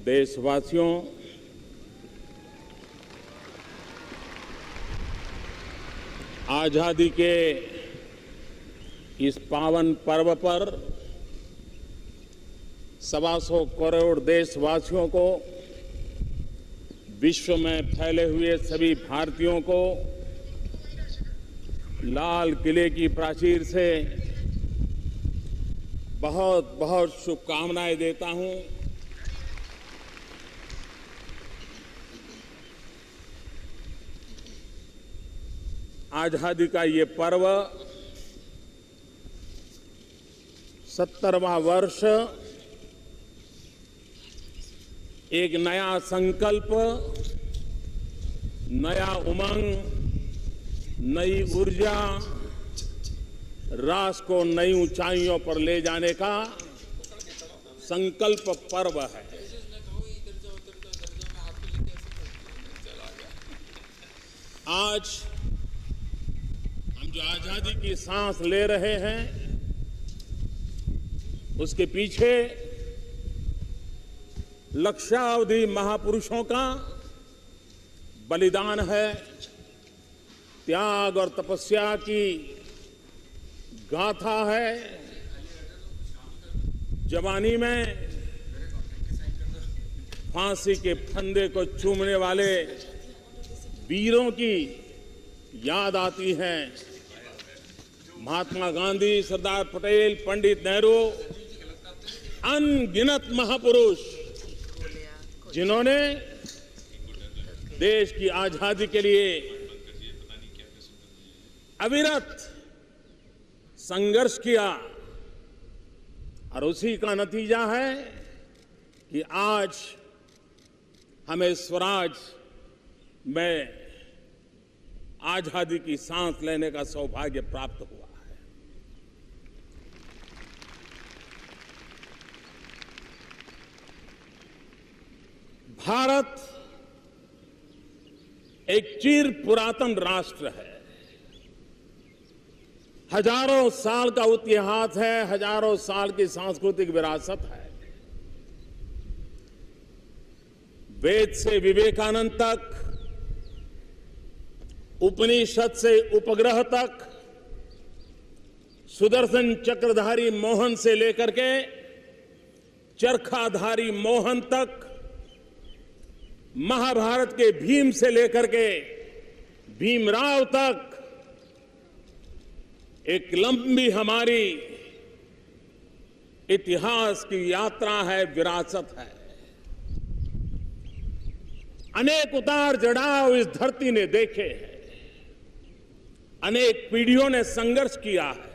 देशवासियों, आजादी के इस पावन पर्व पर 125 करोड़ देशवासियों को, विश्व में फैले हुए सभी भारतीयों को लाल किले की प्राचीर से बहुत बहुत शुभकामनाएं देता हूं। आजादी का ये पर्व 70वां वर्ष एक नया संकल्प, नया उमंग, नई ऊर्जा, राष्ट्र को नई ऊंचाइयों पर ले जाने का संकल्प पर्व है। आज हम जो आजादी की सांस ले रहे हैं, उसके पीछे लक्षावधि महापुरुषों का बलिदान है, त्याग और तपस्या की गाथा है। जवानी में फांसी के फंदे को चूमने वाले वीरों की याद आती है। महात्मा गांधी, सरदार पटेल, पंडित नेहरू, अनगिनत महापुरुष जिन्होंने देश की आजादी के लिए अविरत संघर्ष किया, और उसी का नतीजा है कि आज हमें स्वराज में आजादी की सांस लेने का सौभाग्य प्राप्त हुआ है। भारत एक चिर पुरातन राष्ट्र है। हजारों साल का इतिहास है, हजारों साल की सांस्कृतिक विरासत है। वेद से विवेकानंद तक, उपनिषद से उपग्रह तक, सुदर्शन चक्रधारी मोहन से लेकर के चरखाधारी मोहन तक, महाभारत के भीम से लेकर के भीमराव तक एक लंबी हमारी इतिहास की यात्रा है, विरासत है। अनेक उतार चढ़ाव इस धरती ने देखे हैं, अनेक पीढ़ियों ने संघर्ष किया है,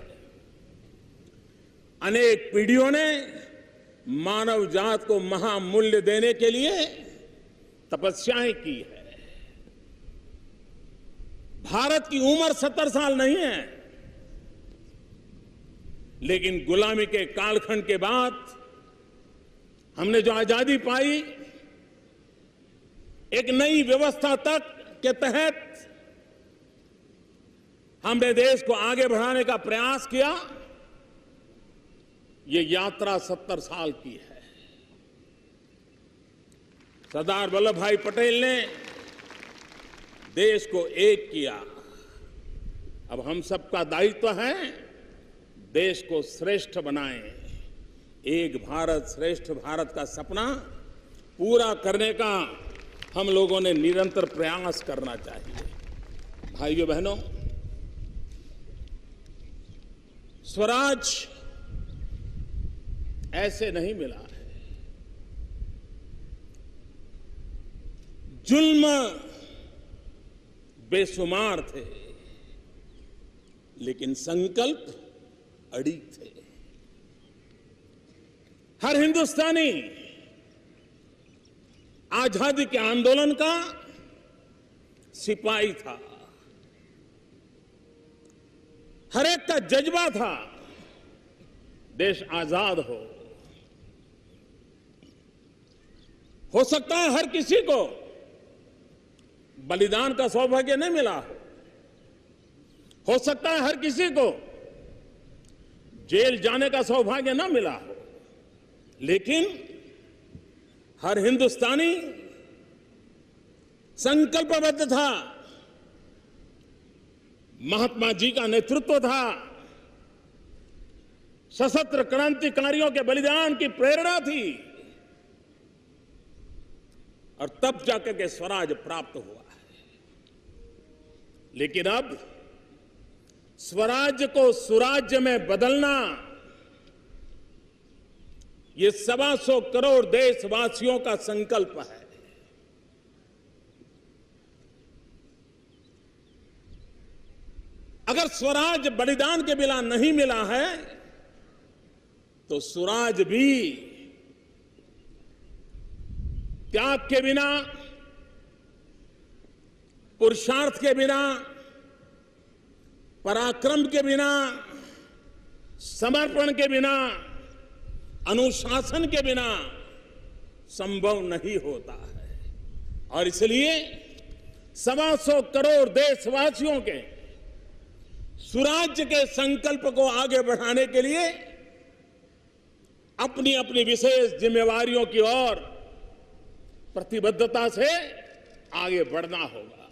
अनेक पीढ़ियों ने मानव जात को महामूल्य देने के लिए तपस्याएं की है। भारत की उम्र 70 साल नहीं है, लेकिन गुलामी के कालखंड के बाद हमने जो आजादी पाई, एक नई व्यवस्था तक के तहत हमने देश को आगे बढ़ाने का प्रयास किया। ये यात्रा 70 साल की है। सरदार वल्लभ भाई पटेल ने देश को एक किया। अब हम सबका दायित्व है देश को श्रेष्ठ बनाएं। एक भारत श्रेष्ठ भारत का सपना पूरा करने का हम लोगों ने निरंतर प्रयास करना चाहिए। भाइयों बहनों, स्वराज ऐसे नहीं मिला है। जुल्म बेशुमार थे, लेकिन संकल्प अड़िग थे। हर हिंदुस्तानी आजादी के आंदोलन का सिपाही था। हर एक का जज्बा था देश आजाद हो सकता है हर किसी को बलिदान का सौभाग्य नहीं मिला हो सकता है हर किसी को जेल जाने का सौभाग्य न मिला हो, लेकिन हर हिंदुस्तानी संकल्पबद्ध था, महात्मा जी का नेतृत्व था, सशस्त्र क्रांतिकारियों के बलिदान की प्रेरणा थी और तब जाकर के स्वराज प्राप्त हुआ है। लेकिन अब स्वराज्य को सुराज्य में बदलना ये 125 करोड़ देशवासियों का संकल्प है। अगर स्वराज बलिदान के बिना नहीं मिला है तो स्वराज भी त्याग के बिना, पुरुषार्थ के बिना, पराक्रम के बिना, समर्पण के बिना, अनुशासन के बिना संभव नहीं होता है। और इसलिए 125 करोड़ देशवासियों के सुराज्य के संकल्प को आगे बढ़ाने के लिए अपनी अपनी विशेष जिम्मेवारियों की ओर प्रतिबद्धता से आगे बढ़ना होगा।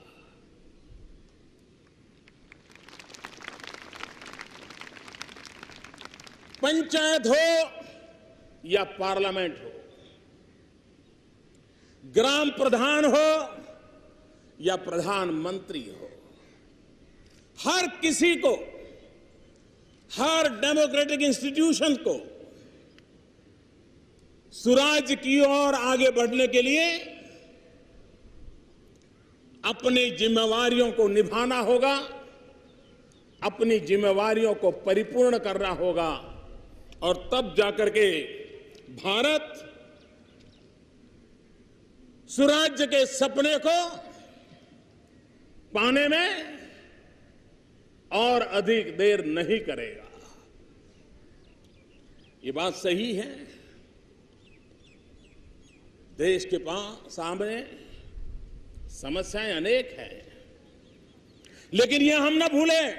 पंचायत हो या पार्लियामेंट हो, ग्राम प्रधान हो या प्रधानमंत्री हो, हर किसी को, हर डेमोक्रेटिक इंस्टीट्यूशन को सुराज की ओर आगे बढ़ने के लिए अपनी जिम्मेवारियों को निभाना होगा, अपनी जिम्मेवारियों को परिपूर्ण करना होगा और तब जाकर के भारत सुराज्य के सपने को पाने में और अधिक देर नहीं करेगा। ये बात सही है। देश के सामने समस्याएं अनेक हैं, लेकिन यह हम ना भूलें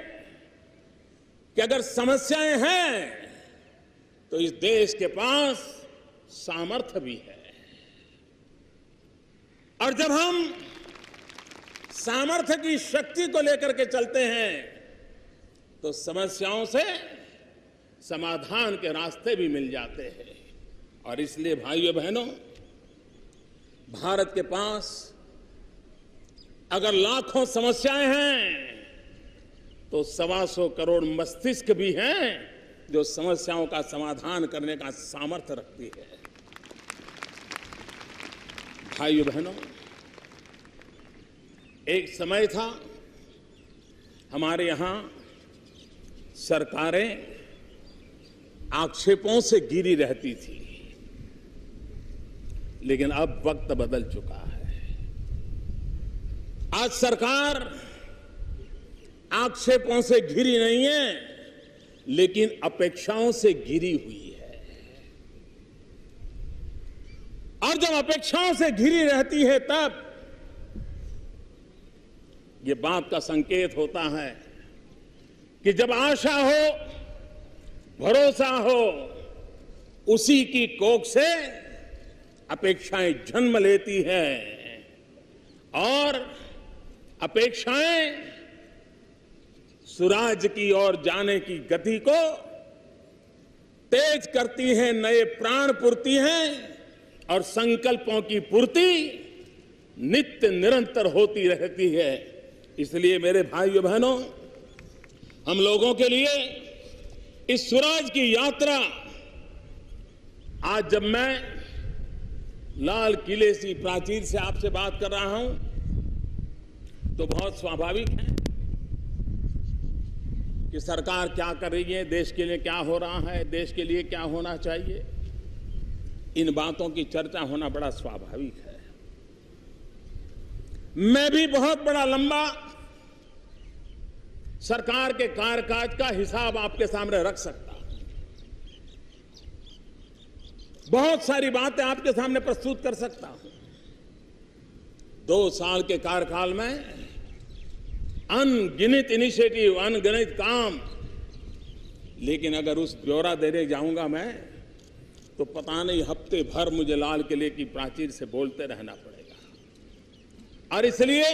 कि अगर समस्याएं हैं तो इस देश के पास सामर्थ्य भी है। और जब हम सामर्थ्य की शक्ति को लेकर के चलते हैं तो समस्याओं से समाधान के रास्ते भी मिल जाते हैं। और इसलिए भाइयों बहनों, भारत के पास अगर लाखों समस्याएं हैं तो 125 करोड़ मस्तिष्क भी हैं जो समस्याओं का समाधान करने का सामर्थ्य रखती है। भाइयों बहनों, एक समय था हमारे यहां सरकारें आक्षेपों से घिरी रहती थी, लेकिन अब वक्त बदल चुका है। आज सरकार आक्षेपों से घिरी नहीं है, लेकिन अपेक्षाओं से घिरी हुई है। और जब अपेक्षाओं से घिरी रहती है तब ये बात का संकेत होता है कि जब आशा हो, भरोसा हो, उसी की कोख से अपेक्षाएं जन्म लेती है और अपेक्षाएं सुराज की ओर जाने की गति को तेज करती हैं, नए प्राण पुरती हैं और संकल्पों की पूर्ति नित्य निरंतर होती रहती है। इसलिए मेरे भाइयों बहनों, हम लोगों के लिए इस सुराज की यात्रा, आज जब मैं लाल किले की प्राचीर से आपसे बात कर रहा हूं तो बहुत स्वाभाविक है कि सरकार क्या कर रही है, देश के लिए क्या हो रहा है, देश के लिए क्या होना चाहिए, इन बातों की चर्चा होना बड़ा स्वाभाविक है। मैं भी बहुत बड़ा लंबा सरकार के कार्यकाज का हिसाब आपके सामने रख सकता हूं, बहुत सारी बातें आपके सामने प्रस्तुत कर सकता हूं। 2 साल के कार्यकाल में अनगिनत इनिशिएटिव, अनगिनत काम, लेकिन अगर उस ब्यौरा देने जाऊंगा मैं तो पता नहीं हफ्ते भर मुझे लाल किले की प्राचीर से बोलते रहना पड़ेगा। और इसलिए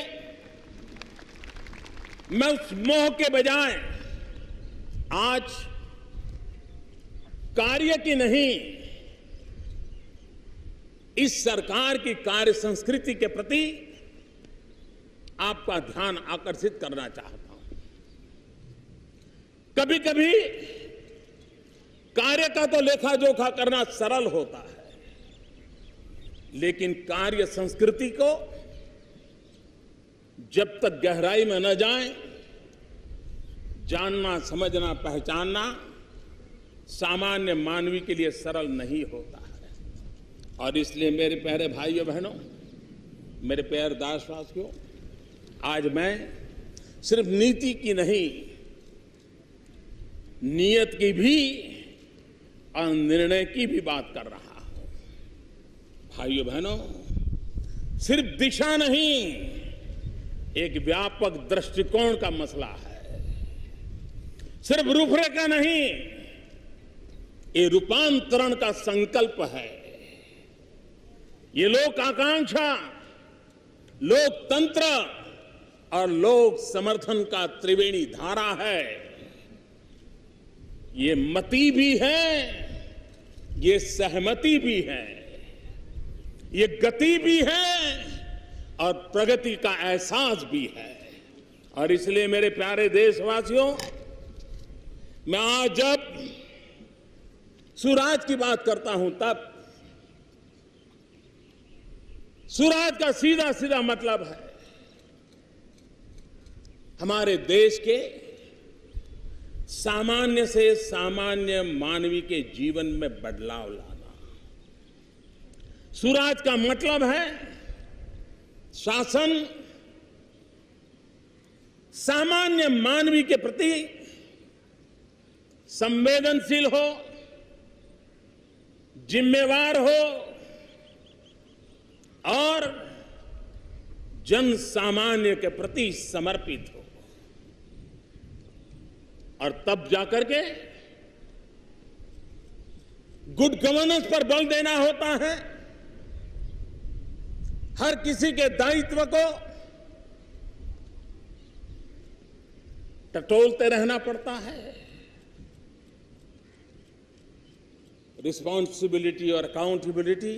मैं उस मोह के बजाय आज कार्य की नहीं, इस सरकार की कार्य संस्कृति के प्रति आपका ध्यान आकर्षित करना चाहता हूं। कभी कभी कार्य का तो लेखा जोखा करना सरल होता है, लेकिन कार्य संस्कृति को जब तक गहराई में न जाए, जानना, समझना, पहचानना सामान्य मानवी के लिए सरल नहीं होता है। और इसलिए मेरे प्यारे भाइयों बहनों, मेरे प्यारे देशवासियों, आज मैं सिर्फ नीति की नहीं, नियत की भी और निर्णय की भी बात कर रहा हूं। भाइयों बहनों, सिर्फ दिशा नहीं, एक व्यापक दृष्टिकोण का मसला है। सिर्फ रूपरेखा नहीं, ये रूपांतरण का संकल्प है। ये लोक आकांक्षा, लोकतंत्र और लोक समर्थन का त्रिवेणी धारा है। ये मति भी है, ये सहमति भी है, ये गति भी है और प्रगति का एहसास भी है। और इसलिए मेरे प्यारे देशवासियों, मैं आज जब सुराज की बात करता हूं, तब सुराज का सीधा सीधा मतलब है हमारे देश के सामान्य से सामान्य मानवी के जीवन में बदलाव लाना। सुराज का मतलब है शासन सामान्य मानवी के प्रति संवेदनशील हो, जिम्मेवार हो और जन सामान्य के प्रति समर्पित हो। और तब जाकर के गुड गवर्नेंस पर बल देना होता है। हर किसी के दायित्व को टटोलते रहना पड़ता है। रिस्पॉन्सिबिलिटी और अकाउंटेबिलिटी,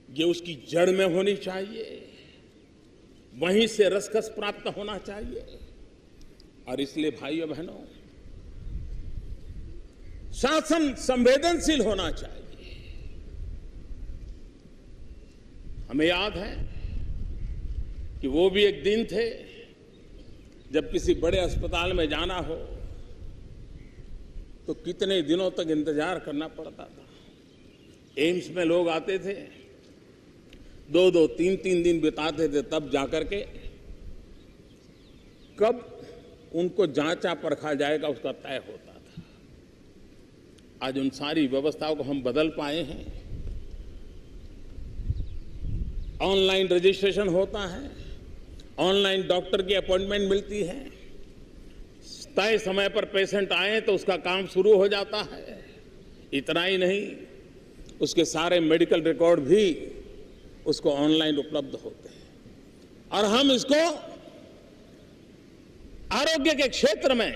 ये उसकी जड़ में होनी चाहिए, वहीं से रसकस प्राप्त होना चाहिए। और इसलिए भाइयों बहनों, शासन संवेदनशील होना चाहिए। हमें याद है कि वो भी एक दिन थे जब किसी बड़े अस्पताल में जाना हो तो कितने दिनों तक इंतजार करना पड़ता था। एम्स में लोग आते थे, 2-2, 3-3 दिन बिताते थे, तब जाकर के कब उनको जांचा परखा जाएगा उसका तय होता था। आज उन सारी व्यवस्थाओं को हम बदल पाए हैं। ऑनलाइन रजिस्ट्रेशन होता है, ऑनलाइन डॉक्टर की अपॉइंटमेंट मिलती है, तय समय पर पेशेंट आए तो उसका काम शुरू हो जाता है। इतना ही नहीं, उसके सारे मेडिकल रिकॉर्ड भी उसको ऑनलाइन उपलब्ध होते हैं। और हम इसको आरोग्य के क्षेत्र में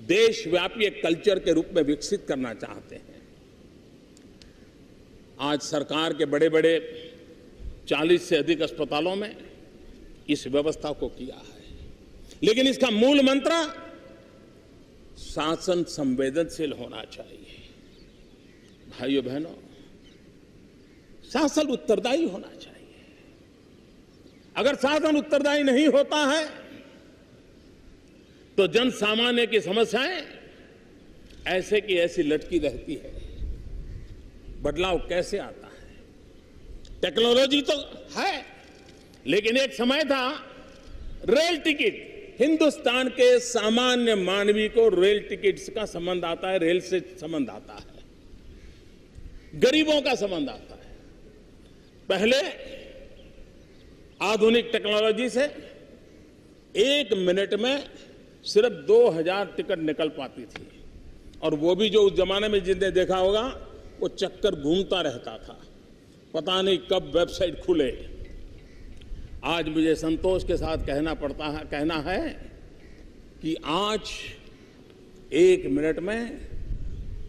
देशव्यापी एक कल्चर के रूप में विकसित करना चाहते हैं। आज सरकार के बड़े बड़े 40 से अधिक अस्पतालों में इस व्यवस्था को किया है, लेकिन इसका मूल मंत्र शासन संवेदनशील होना चाहिए। भाइयों बहनों, शासन उत्तरदायी होना चाहिए। अगर शासन उत्तरदायी नहीं होता है तो जन सामान्य की समस्याएं ऐसे की ऐसी लटकी रहती है। बदलाव कैसे आता है? टेक्नोलॉजी तो है, लेकिन एक समय था रेल टिकट, हिंदुस्तान के सामान्य मानवी को रेल टिकट का संबंध आता है, रेल से संबंध आता है, गरीबों का संबंध आता है। पहले आधुनिक टेक्नोलॉजी से 1 मिनट में सिर्फ 2000 टिकट निकल पाती थी, और वो भी जो उस जमाने में जिसने देखा होगा वो चक्कर घूमता रहता था, पता नहीं कब वेबसाइट खुले। आज मुझे संतोष के साथ कहना है कि आज 1 मिनट में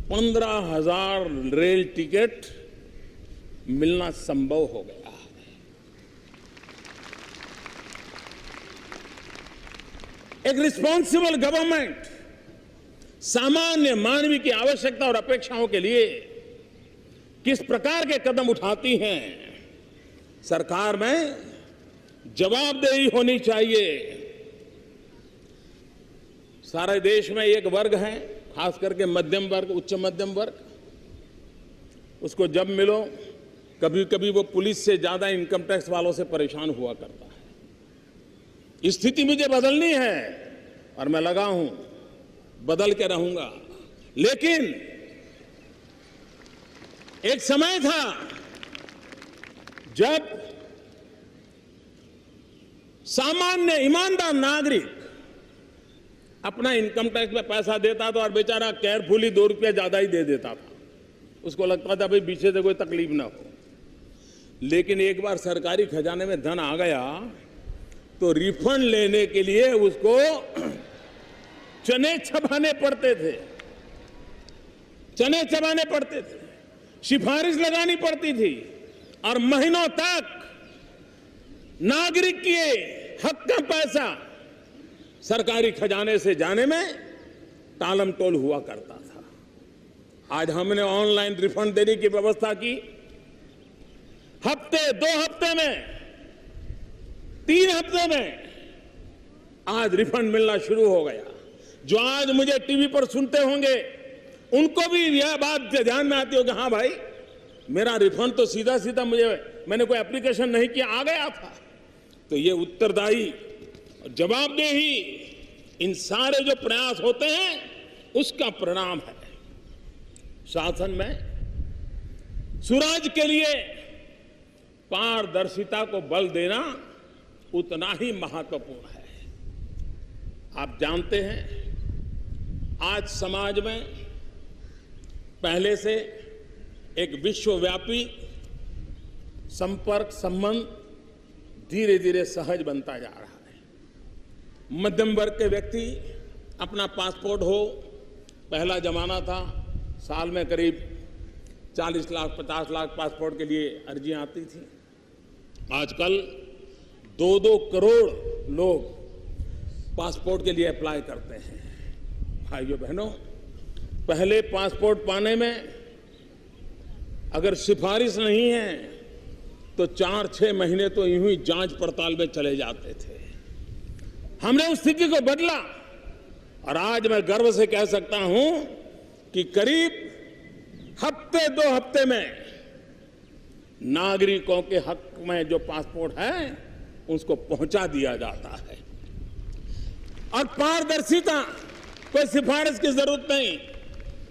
15,000 रेल टिकट मिलना संभव हो गया है। एक रिस्पॉन्सिबल गवर्नमेंट सामान्य मानवीय की आवश्यकता और अपेक्षाओं के लिए किस प्रकार के कदम उठाती हैं, सरकार में जवाबदेही होनी चाहिए। सारे देश में एक वर्ग है, खास करके मध्यम वर्ग, उच्च मध्यम वर्ग, उसको जब मिलो कभी कभी वो पुलिस से ज्यादा इनकम टैक्स वालों से परेशान हुआ करता है। स्थिति मुझे बदलनी है और मैं लगा हूं, बदल के रहूंगा। लेकिन एक समय था जब सामान्य ईमानदार नागरिक अपना इनकम टैक्स में पैसा देता था और बेचारा केयरफुली 2 रुपया ज्यादा ही दे देता था। उसको लगता था भाई पीछे से कोई तकलीफ ना हो। लेकिन एक बार सरकारी खजाने में धन आ गया तो रिफंड लेने के लिए उसको चने चबाने पड़ते थे, सिफारिश लगानी पड़ती थी, और महीनों तक नागरिक के हक का पैसा सरकारी खजाने से जाने में टालम टोल हुआ करता था। आज हमने ऑनलाइन रिफंड देने की व्यवस्था की। हफ्ते, 2 हफ्ते में, 3 हफ्ते में आज रिफंड मिलना शुरू हो गया। जो आज मुझे टीवी पर सुनते होंगे उनको भी यह बात ध्यान में आती होगी, हाँ भाई मेरा रिफंड तो सीधा सीधा मैंने कोई एप्लीकेशन नहीं किया, आ गया था। तो ये उत्तरदायी और जवाबदेही, इन सारे जो प्रयास होते हैं उसका परिणाम है। शासन में सुराज के लिए पारदर्शिता को बल देना उतना ही महत्वपूर्ण है। आप जानते हैं आज समाज में पहले से एक विश्वव्यापी संपर्क संबंध धीरे धीरे सहज बनता जा रहा है। मध्यम वर्ग के व्यक्ति अपना पासपोर्ट हो, पहला जमाना था साल में करीब 40 लाख 50 लाख पासपोर्ट के लिए अर्जियां आती थी। आजकल 2-2 करोड़ लोग पासपोर्ट के लिए अप्लाई करते हैं। भाइयों बहनों, पहले पासपोर्ट पाने में अगर सिफारिश नहीं है तो 4-6 महीने तो यूं ही जांच पड़ताल में चले जाते थे। हमने उस स्थिति को बदला और आज मैं गर्व से कह सकता हूं कि करीब हफ्ते 2 हफ्ते में नागरिकों के हक में जो पासपोर्ट है उसको पहुंचा दिया जाता है। और पारदर्शिता, कोई सिफारिश की जरूरत नहीं,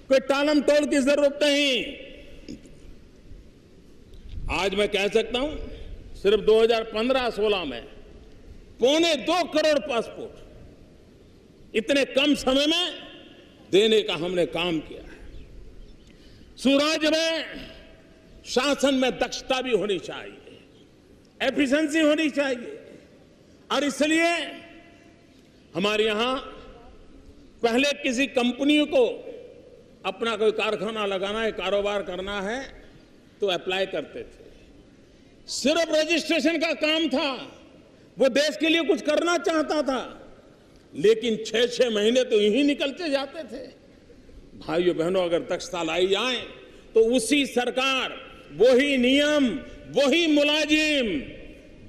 कोई टालम टोल की जरूरत नहीं। आज मैं कह सकता हूं सिर्फ 2015-16 में 1.25 करोड़ पासपोर्ट इतने कम समय में देने का हमने काम किया है। सुराज में शासन में दक्षता भी होनी चाहिए, एफिशिएंसी होनी चाहिए। और इसलिए हमारे यहां पहले किसी कंपनियों को अपना कोई कारखाना लगाना है, कारोबार करना है तो अप्लाई करते थे। सिर्फ रजिस्ट्रेशन का काम था, वो देश के लिए कुछ करना चाहता था, लेकिन 6-6 महीने तो यही निकलते जाते थे। भाइयों बहनों, अगर दक्षता लाई जाए तो उसी सरकार, वही नियम, वही मुलाजिम,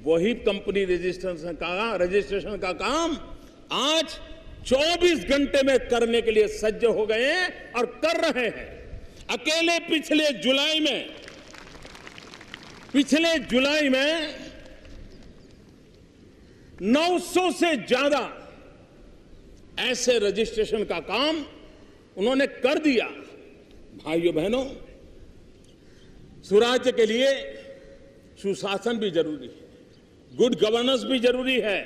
वही कंपनी रजिस्ट्रेशन का काम आज 24 घंटे में करने के लिए सज्ज हो गए हैं और कर रहे हैं। अकेले पिछले जुलाई में 900 से ज्यादा ऐसे रजिस्ट्रेशन का काम उन्होंने कर दिया। भाइयों बहनों, सुराज्य के लिए सुशासन भी जरूरी है, गुड गवर्नेंस भी जरूरी है,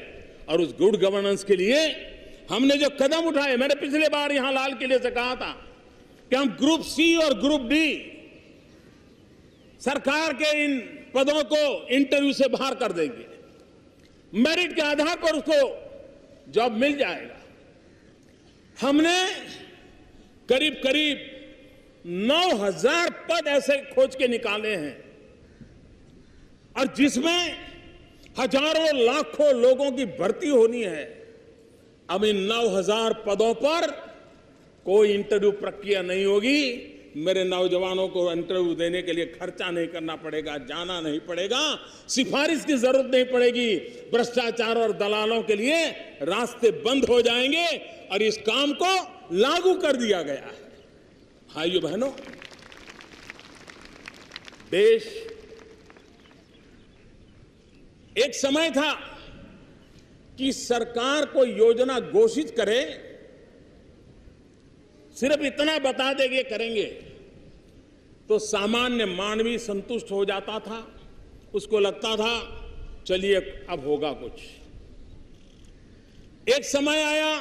और उस गुड गवर्नेंस के लिए हमने जो कदम उठाए, मैंने पिछले बार यहां लाल किले से कहा था कि हम ग्रुप सी और ग्रुप डी सरकार के इन पदों को इंटरव्यू से बाहर कर देंगे, मेरिट के आधार पर उसको जॉब मिल जाएगा। हमने करीब करीब 9,000 पद ऐसे खोज के निकाले हैं और जिसमें हजारों लाखों लोगों की भर्ती होनी है। अब इन 9,000 पदों पर कोई इंटरव्यू प्रक्रिया नहीं होगी। मेरे नौजवानों को इंटरव्यू देने के लिए खर्चा नहीं करना पड़ेगा, जाना नहीं पड़ेगा, सिफारिश की जरूरत नहीं पड़ेगी। भ्रष्टाचार और दलालों के लिए रास्ते बंद हो जाएंगे और इस काम को लागू कर दिया गया है। भाइयों बहनों, देश एक समय था कि सरकार को योजना घोषित करे, सिर्फ इतना बता देंगे करेंगे तो सामान्य मानवी संतुष्ट हो जाता था, उसको लगता था चलिए अब होगा कुछ। एक समय आया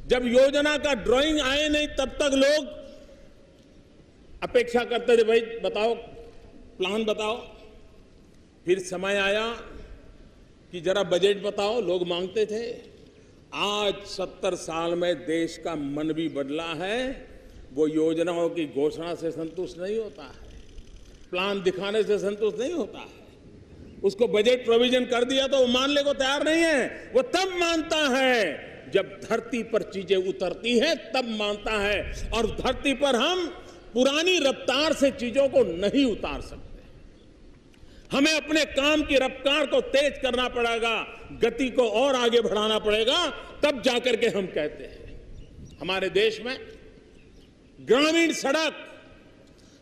जब योजना का ड्राइंग आए नहीं तब तक लोग अपेक्षा करते थे, भाई बताओ प्लान बताओ। फिर समय आया कि जरा बजट बताओ, लोग मांगते थे। आज 70 साल में देश का मन भी बदला है। वो योजनाओं की घोषणा से संतुष्ट नहीं होता है, प्लान दिखाने से संतुष्ट नहीं होता है। उसको बजट प्रोविजन कर दिया तो वो मानने को तैयार नहीं है। वो तब मानता है जब धरती पर चीजें उतरती हैं, तब मानता है। और धरती पर हम पुरानी रफ्तार से चीजों को नहीं उतार सकते। हमें अपने काम की रफ्तार को तेज करना पड़ेगा, गति को और आगे बढ़ाना पड़ेगा, तब जाकर के हम कहते हैं। हमारे देश में ग्रामीण सड़क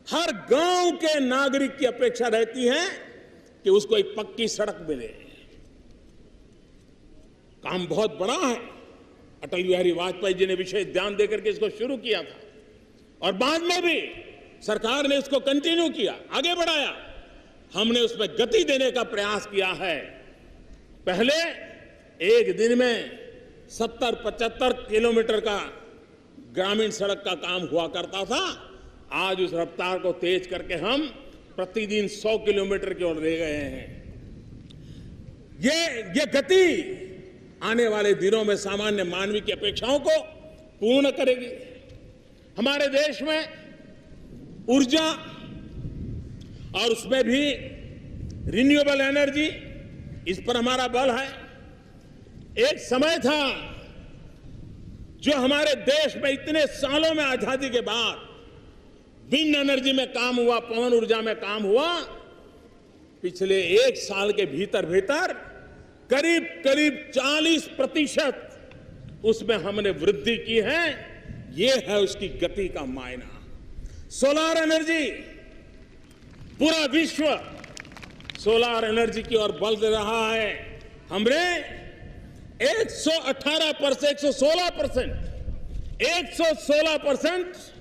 हर गांव के नागरिक की अपेक्षा रहती है कि उसको एक पक्की सड़क मिले। काम बहुत बड़ा है। अटल बिहारी वाजपेयी जी ने विशेष ध्यान देकर के इसको शुरू किया था और बाद में भी सरकार ने इसको कंटिन्यू किया, आगे बढ़ाया। हमने उसमें गति देने का प्रयास किया है। पहले एक दिन में 70-75 किलोमीटर का ग्रामीण सड़क का काम हुआ करता था। आज उस रफ्तार को तेज करके हम प्रतिदिन 100 किलोमीटर की ओर ले गए हैं। ये गति आने वाले दिनों में सामान्य मानवीय की अपेक्षाओं को पूर्ण करेगी। हमारे देश में ऊर्जा और उसमें भी रिन्यूएबल एनर्जी, इस पर हमारा बल है। एक समय था जो हमारे देश में इतने सालों में आजादी के बाद विंड एनर्जी में काम हुआ, पवन ऊर्जा में काम हुआ। पिछले एक साल के भीतर भीतर करीब करीब 40% उसमें हमने वृद्धि की है। ये है उसकी गति का मायना। सोलर एनर्जी, पूरा विश्व सोलर एनर्जी की ओर बल दे रहा है। हमने 116%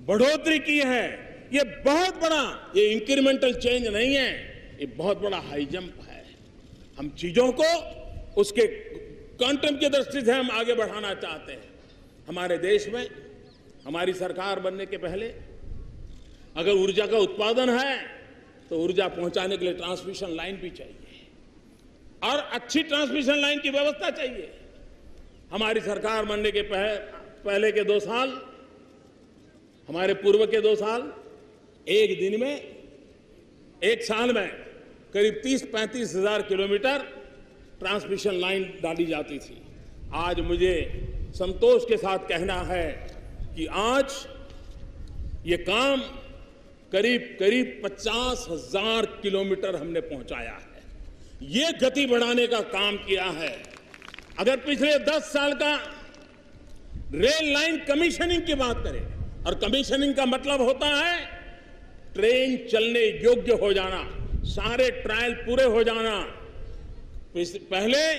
बढ़ोतरी की है। ये बहुत बड़ा, ये इंक्रीमेंटल चेंज नहीं है, ये बहुत बड़ा हाई जंप है। हम चीजों को उसके क्वांटम की दृष्टि से हम आगे बढ़ाना चाहते हैं। हमारे देश में हमारी सरकार बनने के पहले अगर ऊर्जा का उत्पादन है तो ऊर्जा पहुंचाने के लिए ट्रांसमिशन लाइन भी चाहिए और अच्छी ट्रांसमिशन लाइन की व्यवस्था चाहिए। हमारी सरकार बनने के पहले के 2 साल, हमारे पूर्व के 2 साल, एक दिन में, एक साल में करीब 30-35 हजार किलोमीटर ट्रांसमिशन लाइन डाली जाती थी। आज मुझे संतोष के साथ कहना है कि आज ये काम करीब करीब 50,000 किलोमीटर हमने पहुंचाया है। ये गति बढ़ाने का काम किया है। अगर पिछले 10 साल का रेल लाइन कमीशनिंग की बात करें, और कमीशनिंग का मतलब होता है ट्रेन चलने योग्य हो जाना, सारे ट्रायल पूरे हो जाना। पहले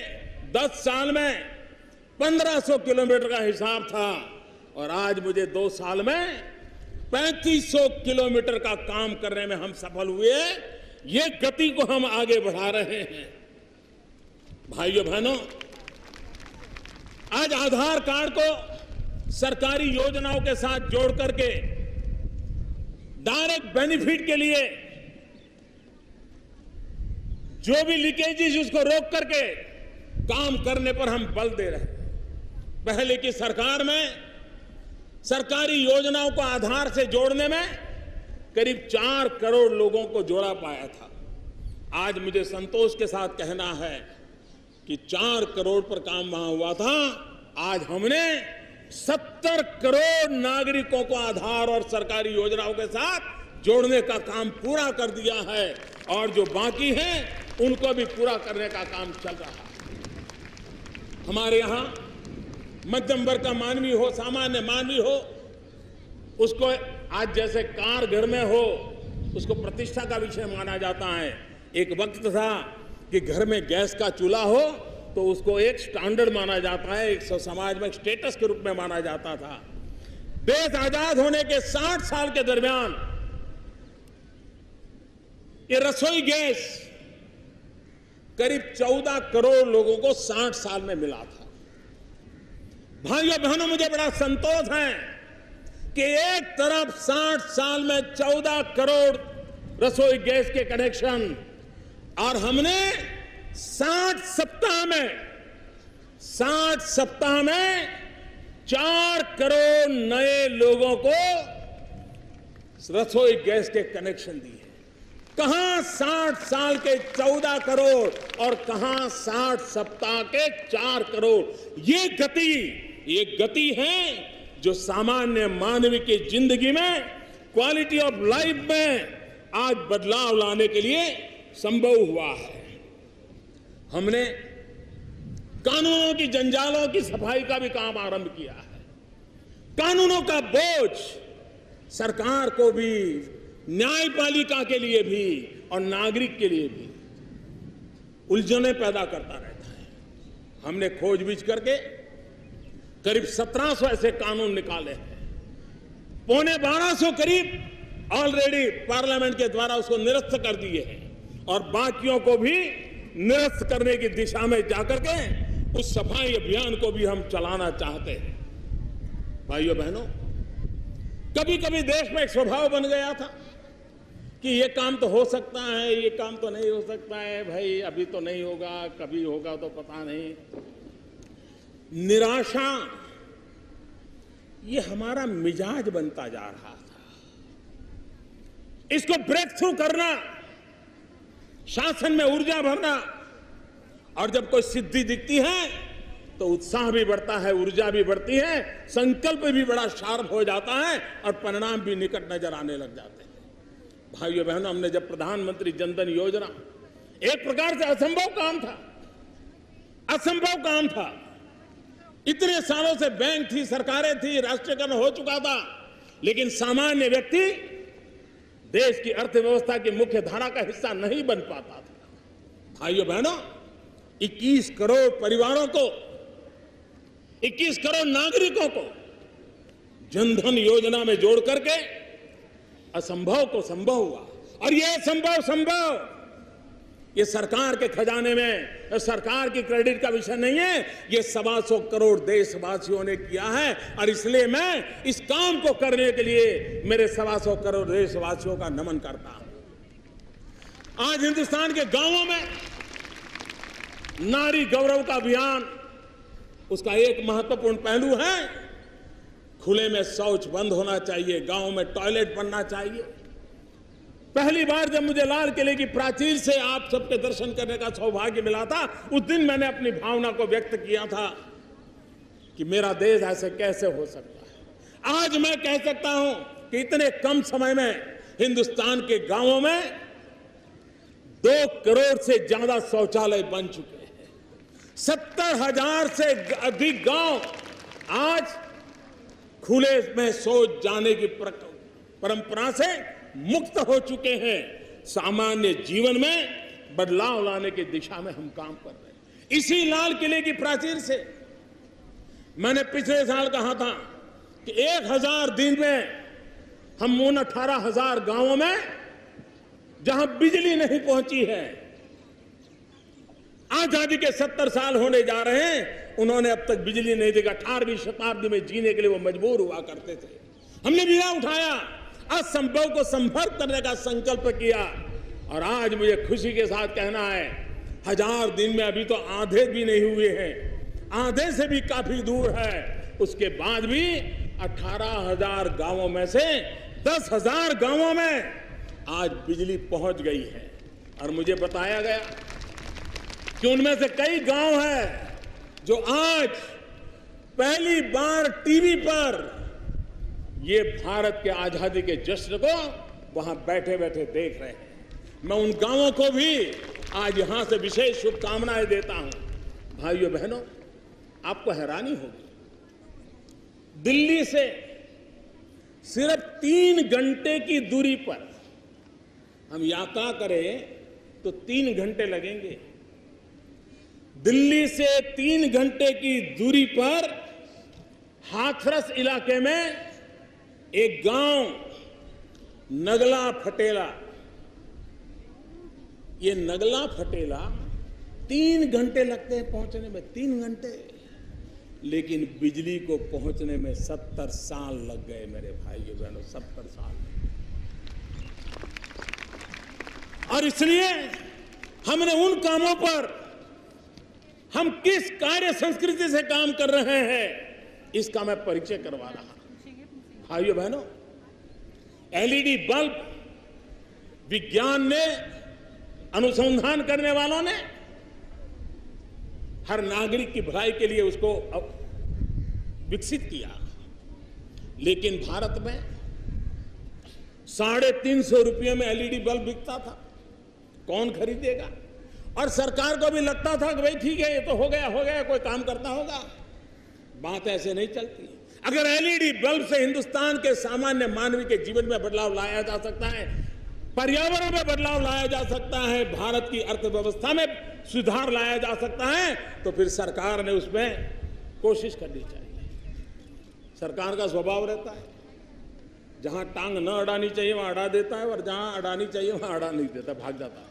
10 साल में 1500 किलोमीटर का हिसाब था और आज मुझे 2 साल में 3500 किलोमीटर का काम करने में हम सफल हुए। ये गति को हम आगे बढ़ा रहे हैं। भाइयों बहनों, आज आधार कार्ड को सरकारी योजनाओं के साथ जोड़ करके डायरेक्ट बेनिफिट के लिए जो भी लीकेजेस उसको रोक करके काम करने पर हम बल दे रहे हैं। पहले की सरकार में सरकारी योजनाओं को आधार से जोड़ने में करीब 4 करोड़ लोगों को जोड़ा पाया था। आज मुझे संतोष के साथ कहना है कि 4 करोड़ पर काम वहां हुआ था, आज हमने 70 करोड़ नागरिकों को आधार और सरकारी योजनाओं के साथ जोड़ने का काम पूरा कर दिया है और जो बाकी है उनको भी पूरा करने का काम चल रहा है। हमारे यहां मध्यम वर्ग का मानवी हो, सामान्य मानवी हो, उसको आज जैसे कार घर में हो उसको प्रतिष्ठा का विषय माना जाता है। एक वक्त था कि घर में गैस का चूल्हा हो तो उसको एक स्टैंडर्ड माना जाता है, एक समाज में स्टेटस के रूप में माना जाता था। देश आजाद होने के 60 साल के दरमियान ये रसोई गैस करीब 14 करोड़ लोगों को 60 साल में मिला था। भाइयों बहनों, मुझे बड़ा संतोष है कि एक तरफ 60 साल में 14 करोड़ रसोई गैस के कनेक्शन और हमने 60 सप्ताह में 4 करोड़ नए लोगों को रसोई गैस के कनेक्शन दिए। कहां 60 साल के 14 करोड़ और कहां 60 सप्ताह के 4 करोड़। ये गति है जो सामान्य मानव की जिंदगी में, क्वालिटी ऑफ लाइफ में आज बदलाव लाने के लिए संभव हुआ है। हमने कानूनों की जंजालों की सफाई का भी काम आरंभ किया है। कानूनों का बोझ सरकार को भी, न्यायपालिका के लिए भी और नागरिक के लिए भी उलझने पैदा करता रहता है। हमने खोजबीन करके करीब 1700 ऐसे कानून निकाले हैं। 1250 करीब ऑलरेडी पार्लियामेंट के द्वारा उसको निरस्त कर दिए हैं और बाकियों को भी निरस्त करने की दिशा में जाकर के उस सफाई अभियान को भी हम चलाना चाहते हैं। भाइयों बहनों, कभी कभी देश में एक स्वभाव बन गया था कि ये काम तो हो सकता है, ये काम तो नहीं हो सकता है, भाई अभी तो नहीं होगा, कभी होगा तो पता नहीं। निराशा ये हमारा मिजाज बनता जा रहा था। इसको ब्रेक थ्रू करना, शासन में ऊर्जा भरना, और जब कोई सिद्धि दिखती है तो उत्साह भी बढ़ता है, ऊर्जा भी बढ़ती है, संकल्प भी बड़ा शार्प हो जाता है और परिणाम भी निकट नजर आने लग जाते हैं। भाइयों बहनों, हमने जब प्रधानमंत्री जनधन योजना, एक प्रकार से असंभव काम था। इतने सालों से बैंक थी, सरकारें थी, राष्ट्रीयकरण हो चुका था, लेकिन सामान्य व्यक्ति देश की अर्थव्यवस्था की मुख्य धारा का हिस्सा नहीं बन पाता था। भाइयों बहनों, 21 करोड़ परिवारों को, 21 करोड़ नागरिकों को जनधन योजना में जोड़ करके असंभव को संभव हुआ। और यह संभव ये सरकार के खजाने में, सरकार की क्रेडिट का विषय नहीं है, ये 125 करोड़ देशवासियों ने किया है। और इसलिए मैं इस काम को करने के लिए मेरे 125 करोड़ देशवासियों का नमन करता हूं। आज हिंदुस्तान के गांवों में नारी गौरव का अभियान, उसका एक महत्वपूर्ण पहलू है, खुले में शौच बंद होना चाहिए, गांव में टॉयलेट बनना चाहिए। पहली बार जब मुझे लाल किले की प्राचीर से आप सबके दर्शन करने का सौभाग्य मिला था, उस दिन मैंने अपनी भावना को व्यक्त किया था कि मेरा देश ऐसे कैसे हो सकता है। आज मैं कह सकता हूं कि इतने कम समय में हिंदुस्तान के गांवों में 2 करोड़ से ज्यादा शौचालय बन चुके हैं। 70,000 से अधिक गांव आज खुले में शौच जाने की परंपरा से मुक्त हो चुके हैं। सामान्य जीवन में बदलाव लाने की दिशा में हम काम कर रहे हैं। इसी लाल किले की प्राचीर से मैंने पिछले साल कहा था कि 1000 दिन में हम उन 18,000 गांवों में जहां बिजली नहीं पहुंची है, आजादी के 70 साल होने जा रहे हैं, उन्होंने अब तक बिजली नहीं दी। 18वीं शताब्दी में जीने के लिए वो मजबूर हुआ करते थे। हमने बीड़ा उठाया, असंभव को संभव करने का संकल्प किया, और आज मुझे खुशी के साथ कहना है 1000 दिन में अभी तो आधे भी नहीं हुए हैं, आधे से भी काफी दूर है। उसके बाद भी 18,000 गांवों में से 10,000 गांवों में आज बिजली पहुंच गई है। और मुझे बताया गया कि उनमें से कई गांव हैं जो आज पहली बार टीवी पर ये भारत के आजादी के जश्न को वहां बैठे बैठे देख रहे हैं। मैं उन गांवों को भी आज यहां से विशेष शुभकामनाएं देता हूं। भाइयों बहनों, आपको हैरानी होगी, दिल्ली से सिर्फ 3 घंटे की दूरी पर हम यात्रा करें तो 3 घंटे लगेंगे। दिल्ली से 3 घंटे की दूरी पर हाथरस इलाके में एक गांव नगला फटेला, ये नगला फटेला 3 घंटे लगते हैं पहुंचने में, 3 घंटे, लेकिन बिजली को पहुंचने में 70 साल लग गए मेरे भाइयों बहनों, 70 साल। और इसलिए हमने उन कामों पर, हम किस कार्य संस्कृति से काम कर रहे हैं, इसका मैं परिचय करवा रहा हूं। भाइयों बहनों, एलईडी बल्ब विज्ञान ने, अनुसंधान करने वालों ने हर नागरिक की भलाई के लिए उसको विकसित किया, लेकिन भारत में 350 रुपये में एलईडी बल्ब बिकता था। कौन खरीदेगा? और सरकार को भी लगता था कि भाई ठीक है, ये तो हो गया, कोई काम करता होगा। बात ऐसे नहीं चलती। अगर एलईडी बल्ब से हिंदुस्तान के सामान्य मानवी के जीवन में बदलाव लाया जा सकता है, पर्यावरण में बदलाव लाया जा सकता है, भारत की अर्थव्यवस्था में सुधार लाया जा सकता है, तो फिर सरकार ने उसमें कोशिश करनी चाहिए। सरकार का स्वभाव रहता है, जहां टांग न अड़ानी चाहिए वहां अड़ा देता है, और जहां अड़ानी चाहिए वहां अड़ा नहीं देता, भाग जाता है।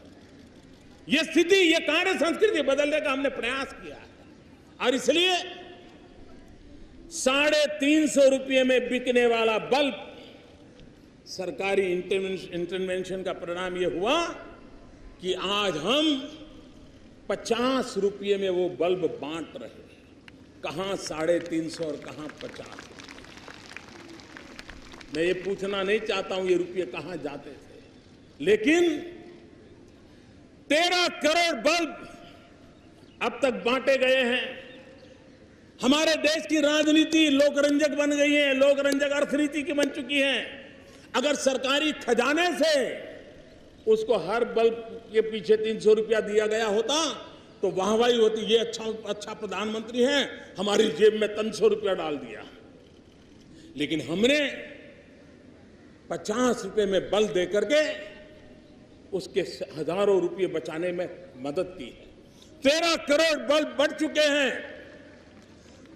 ये स्थिति, ये कार्य संस्कृति बदलने का हमने प्रयास किया है। और इसलिए 350 रुपये में बिकने वाला बल्ब, सरकारी इंटरवेंशन का परिणाम यह हुआ कि आज हम 50 रुपये में वो बल्ब बांट रहे हैं। कहां 350 और कहां 50। मैं ये पूछना नहीं चाहता हूं ये रुपये कहां जाते थे, लेकिन 13 करोड़ बल्ब अब तक बांटे गए हैं। हमारे देश की राजनीति लोकरंजक बन गई है, लोकरंजक अर्थनीति की बन चुकी है। अगर सरकारी खजाने से उसको हर बल्ब के पीछे 300 रुपया दिया गया होता तो वाहवाही होती, ये अच्छा प्रधानमंत्री हैं, हमारी जेब में 300 रुपया डाल दिया। लेकिन हमने 50 रुपए में बल्ब दे करके उसके हजारों रुपये बचाने में मदद की है। 13 करोड़ बल्ब बढ़ चुके हैं।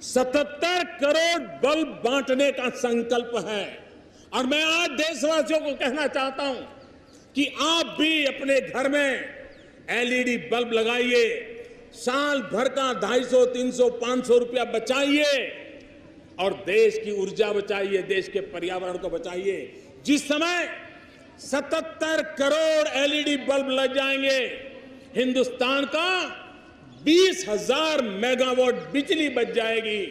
77 करोड़ बल्ब बांटने का संकल्प है। और मैं आज देशवासियों को कहना चाहता हूं कि आप भी अपने घर में एलईडी बल्ब लगाइए, साल भर का 250, 300, 500 रुपया बचाइए और देश की ऊर्जा बचाइए, देश के पर्यावरण को बचाइए। जिस समय 77 करोड़ एलईडी बल्ब लग जाएंगे, हिंदुस्तान का 20,000 मेगावाट बिजली बच जाएगी।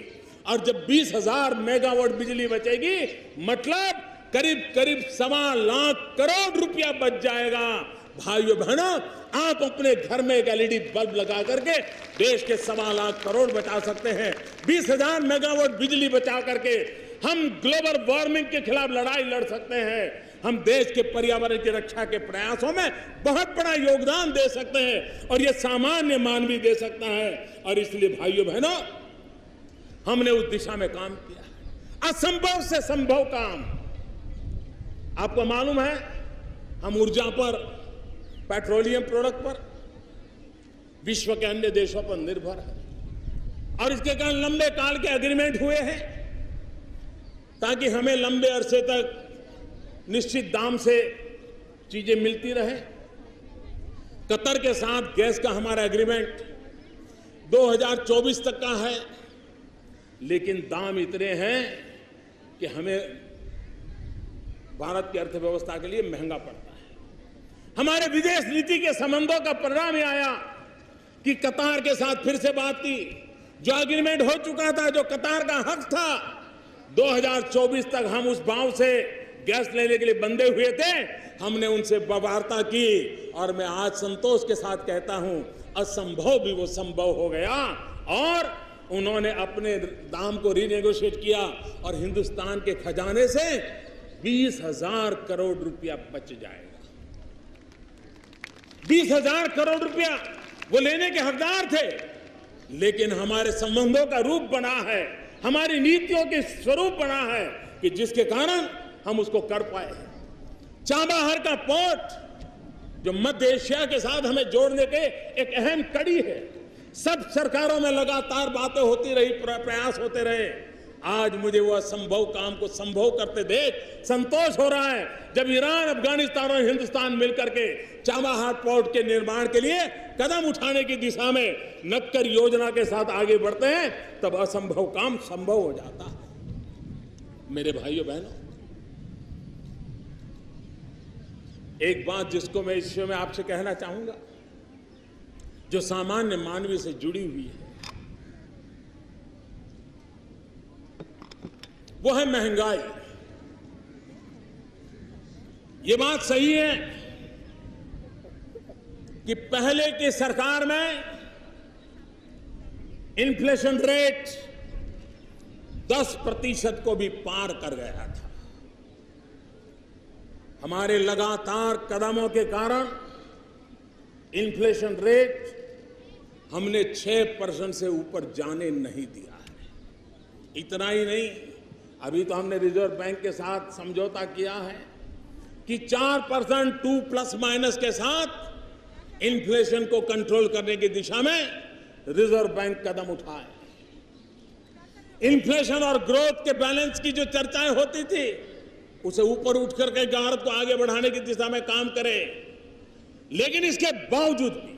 और जब 20,000 मेगावाट बिजली बचेगी, मतलब करीब 1.25 लाख करोड़ रुपया बच जाएगा। भाइयों बहनों, आप अपने घर में एक एलईडी बल्ब लगा करके देश के 1.25 लाख करोड़ बचा सकते हैं। 20,000 मेगावाट बिजली बचा करके हम ग्लोबल वार्मिंग के खिलाफ लड़ाई लड़ सकते हैं। हम देश के पर्यावरण की रक्षा के प्रयासों में बहुत बड़ा योगदान दे सकते हैं, और यह सामान्य मानवी दे सकता है। और इसलिए भाइयों बहनों, हमने उस दिशा में काम किया। असंभव से संभव काम। आपको मालूम है, हम ऊर्जा पर, पेट्रोलियम प्रोडक्ट पर विश्व के अन्य देशों पर निर्भर है, और इसके कारण लंबे काल के एग्रीमेंट हुए हैं ताकि हमें लंबे अरसे तक निश्चित दाम से चीजें मिलती रहे। कतर के साथ गैस का हमारा एग्रीमेंट 2024 तक का है, लेकिन दाम इतने हैं कि हमें भारत की अर्थव्यवस्था के लिए महंगा पड़ता है। हमारे विदेश नीति के संबंधों का परिणाम यह आया कि कतार के साथ फिर से बात की। जो एग्रीमेंट हो चुका था, जो कतार का हक था, 2024 तक हम उस भाव से गैस लेने के लिए बंधे हुए थे, हमने उनसे वार्ता की और मैं आज संतोष के साथ कहता हूं, असंभव भी वो संभव हो गया और उन्होंने अपने दाम को रीनेगोशिएट किया और हिंदुस्तान के खजाने से 20,000 करोड़ रुपया बच जाएगा। 20,000 करोड़ रुपया वो लेने के हकदार थे, लेकिन हमारे संबंधों का रूप बना है, हमारी नीतियों के स्वरूप बना है कि जिसके कारण हम उसको कर पाए हैं। चाबहार का पोर्ट जो मध्य एशिया के साथ हमें जोड़ने के एक अहम कड़ी है, सब सरकारों में लगातार बातें होती रही, प्रयास होते रहे। आज मुझे वो असंभव काम को संभव करते देख संतोष हो रहा है। जब ईरान, अफगानिस्तान और हिंदुस्तान मिलकर के चाबहार पोर्ट के निर्माण के लिए कदम उठाने की दिशा में नक्कर योजना के साथ आगे बढ़ते हैं, तब असंभव काम संभव हो जाता है। मेरे भाइयों बहनों, एक बात जिसको मैं इस विषय में आपसे कहना चाहूंगा, जो सामान्य मानवीय से जुड़ी हुई है, वो है महंगाई। ये बात सही है कि पहले की सरकार में इन्फ्लेशन रेट 10% को भी पार कर गया था। हमारे लगातार कदमों के कारण इन्फ्लेशन रेट हमने 6% से ऊपर जाने नहीं दिया है। इतना ही नहीं, अभी तो हमने रिजर्व बैंक के साथ समझौता किया है कि 4% 2 प्लस माइनस के साथ इन्फ्लेशन को कंट्रोल करने की दिशा में रिजर्व बैंक कदम उठाए। इन्फ्लेशन और ग्रोथ के बैलेंस की जो चर्चाएं होती थी, उसे ऊपर उठ करके भारत को आगे बढ़ाने की दिशा में काम करे। लेकिन इसके बावजूद भी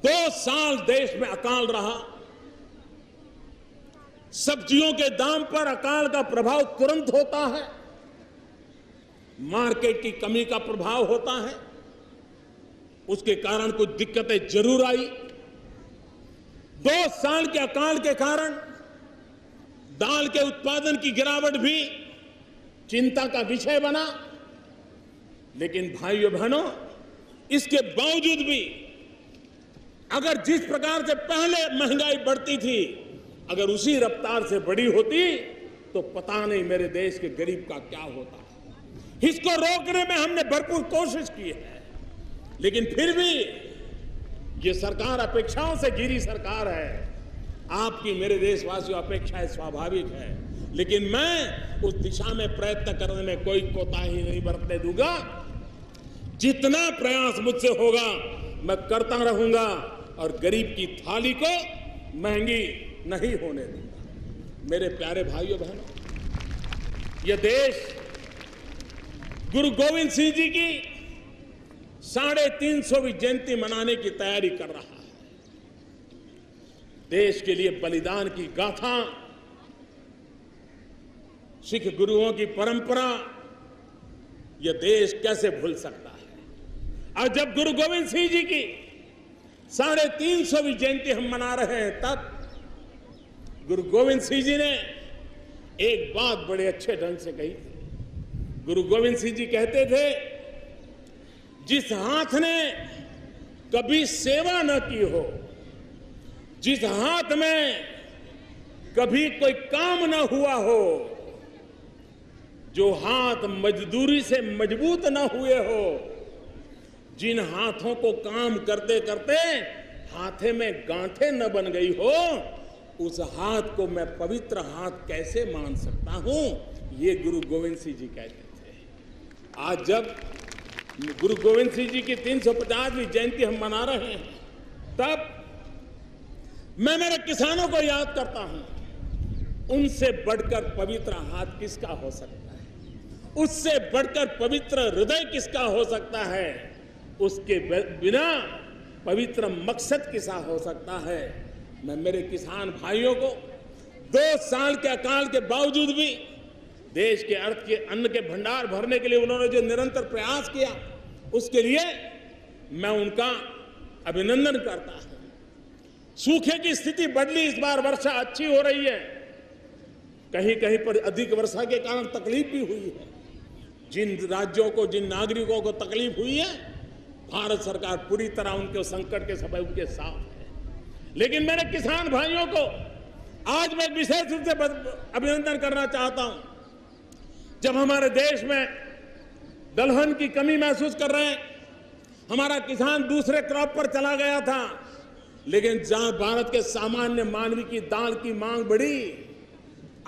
2 साल देश में अकाल रहा। सब्जियों के दाम पर अकाल का प्रभाव तुरंत होता है, मार्केट की कमी का प्रभाव होता है, उसके कारण कुछ दिक्कतें जरूर आई। 2 साल के अकाल के कारण दाल के उत्पादन की गिरावट भी चिंता का विषय बना। लेकिन भाइयों बहनों, इसके बावजूद भी अगर जिस प्रकार से पहले महंगाई बढ़ती थी, अगर उसी रफ्तार से बढ़ी होती तो पता नहीं मेरे देश के गरीब का क्या होता। इसको रोकने में हमने भरपूर कोशिश की है, लेकिन फिर भी ये सरकार अपेक्षाओं से घिरी सरकार है। आपकी, मेरे देशवासियों, अपेक्षाएं स्वाभाविक है, लेकिन मैं उस दिशा में प्रयत्न करने में कोई कोताही नहीं बरतने दूंगा। जितना प्रयास मुझसे होगा मैं करता रहूंगा और गरीब की थाली को महंगी नहीं होने दूंगा। मेरे प्यारे भाइयों बहनों, यह देश गुरु गोविंद सिंह जी की 350वीं जयंती मनाने की तैयारी कर रहा है। देश के लिए बलिदान की गाथा, सिख गुरुओं की परंपरा, यह देश कैसे भूल सकता है। और जब गुरु गोविंद सिंह जी की 350वीं जयंती हम मना रहे हैं, तब गुरु गोविंद सिंह जी ने एक बात बड़े अच्छे ढंग से कही। गुरु गोविंद सिंह जी कहते थे, जिस हाथ ने कभी सेवा न की हो, जिस हाथ में कभी कोई काम न हुआ हो, जो हाथ मजदूरी से मजबूत न हुए हो, जिन हाथों को काम करते करते हाथे में गांठें न बन गई हो, उस हाथ को मैं पवित्र हाथ कैसे मान सकता हूं, ये गुरु गोविंद सिंह जी कहते थे। आज जब गुरु गोविंद सिंह जी की 350वीं जयंती हम मना रहे हैं, तब मैं मेरे किसानों को याद करता हूं। उनसे बढ़कर पवित्र हाथ किसका हो सकता है, उससे बढ़कर पवित्र हृदय किसका हो सकता है। उसके बिना पवित्र मकसद किसा हो सकता है। मैं मेरे किसान भाइयों को 2 साल के अकाल के बावजूद भी देश के अर्थ के अन्न के भंडार भरने के लिए उन्होंने जो निरंतर प्रयास किया, उसके लिए मैं उनका अभिनंदन करता हूं। सूखे की स्थिति बदली, इस बार वर्षा अच्छी हो रही है। कहीं कहीं पर अधिक वर्षा के कारण तकलीफ भी हुई है। जिन राज्यों को, जिन नागरिकों को तकलीफ हुई है, भारत सरकार पूरी तरह उनके संकट के समय उनके साथ है। लेकिन मेरे किसान भाइयों को आज मैं विशेष रूप से अभिनंदन करना चाहता हूं। जब हमारे देश में दलहन की कमी महसूस कर रहे हैं, हमारा किसान दूसरे क्रॉप पर चला गया था, लेकिन जहां भारत के सामान्य मानवी की दाल की मांग बढ़ी,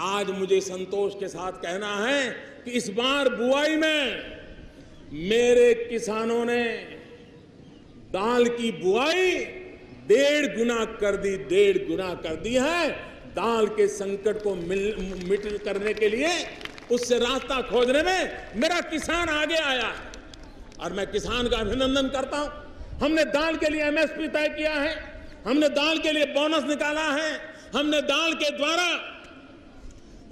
आज मुझे संतोष के साथ कहना है कि इस बार बुआई में मेरे किसानों ने दाल की बुआई 1.5 गुना कर दी, 1.5 गुना कर दी है। दाल के संकट को मिट करने के लिए, उससे रास्ता खोजने में मेरा किसान आगे आया है और मैं किसान का अभिनंदन करता हूं। हमने दाल के लिए एमएसपी तय किया है, हमने दाल के लिए बोनस निकाला है, हमने दाल के द्वारा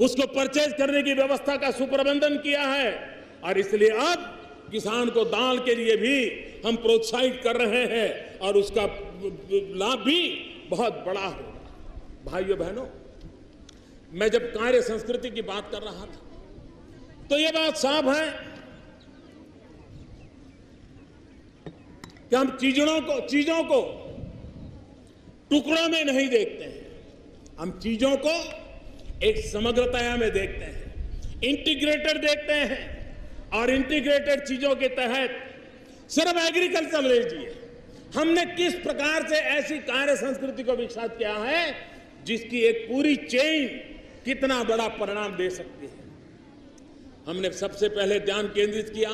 उसको परचेज करने की व्यवस्था का सुप्रबंधन किया है और इसलिए अब किसान को दाल के लिए भी हम प्रोत्साहित कर रहे हैं और उसका लाभ भी बहुत बड़ा होगा। भाइयों बहनों, मैं जब कार्य संस्कृति की बात कर रहा था तो ये बात साफ है कि हम चीजों को टुकड़ों में नहीं देखते हैं, हम चीजों को एक समग्रता में देखते हैं, इंटीग्रेटेड देखते हैं। और इंटीग्रेटेड चीजों के तहत सिर्फ एग्रीकल्चर लीजिए, हमने किस प्रकार से ऐसी कार्य संस्कृति को विकसित किया है जिसकी एक पूरी चेन कितना बड़ा परिणाम दे सकती है। हमने सबसे पहले ध्यान केंद्रित किया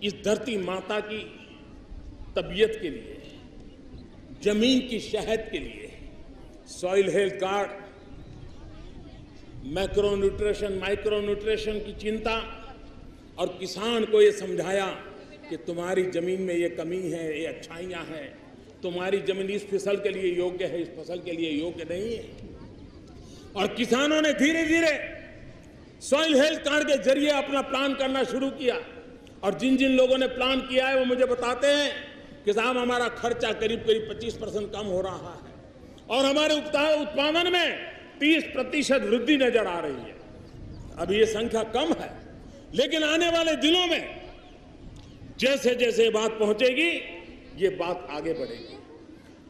इस धरती माता की तबीयत के लिए, जमीन की सेहत के लिए। Soil health card, macro nutrition, micro nutrition की चिंता और किसान को ये समझाया कि तुम्हारी जमीन में ये कमी है, ये अच्छाइयां हैं, तुम्हारी जमीन इस फसल के लिए योग्य है, इस फसल के लिए योग्य नहीं है। और किसानों ने धीरे धीरे सॉइल हेल्थ कार्ड के जरिए अपना प्लान करना शुरू किया और जिन जिन लोगों ने प्लान किया है वो मुझे बताते हैं कि साहब हमारा खर्चा करीब 25% कम हो रहा है और हमारे उत्पादन में 30% वृद्धि नजर आ रही है। अभी ये संख्या कम है, लेकिन आने वाले दिनों में जैसे जैसे बात पहुंचेगी ये बात आगे बढ़ेगी।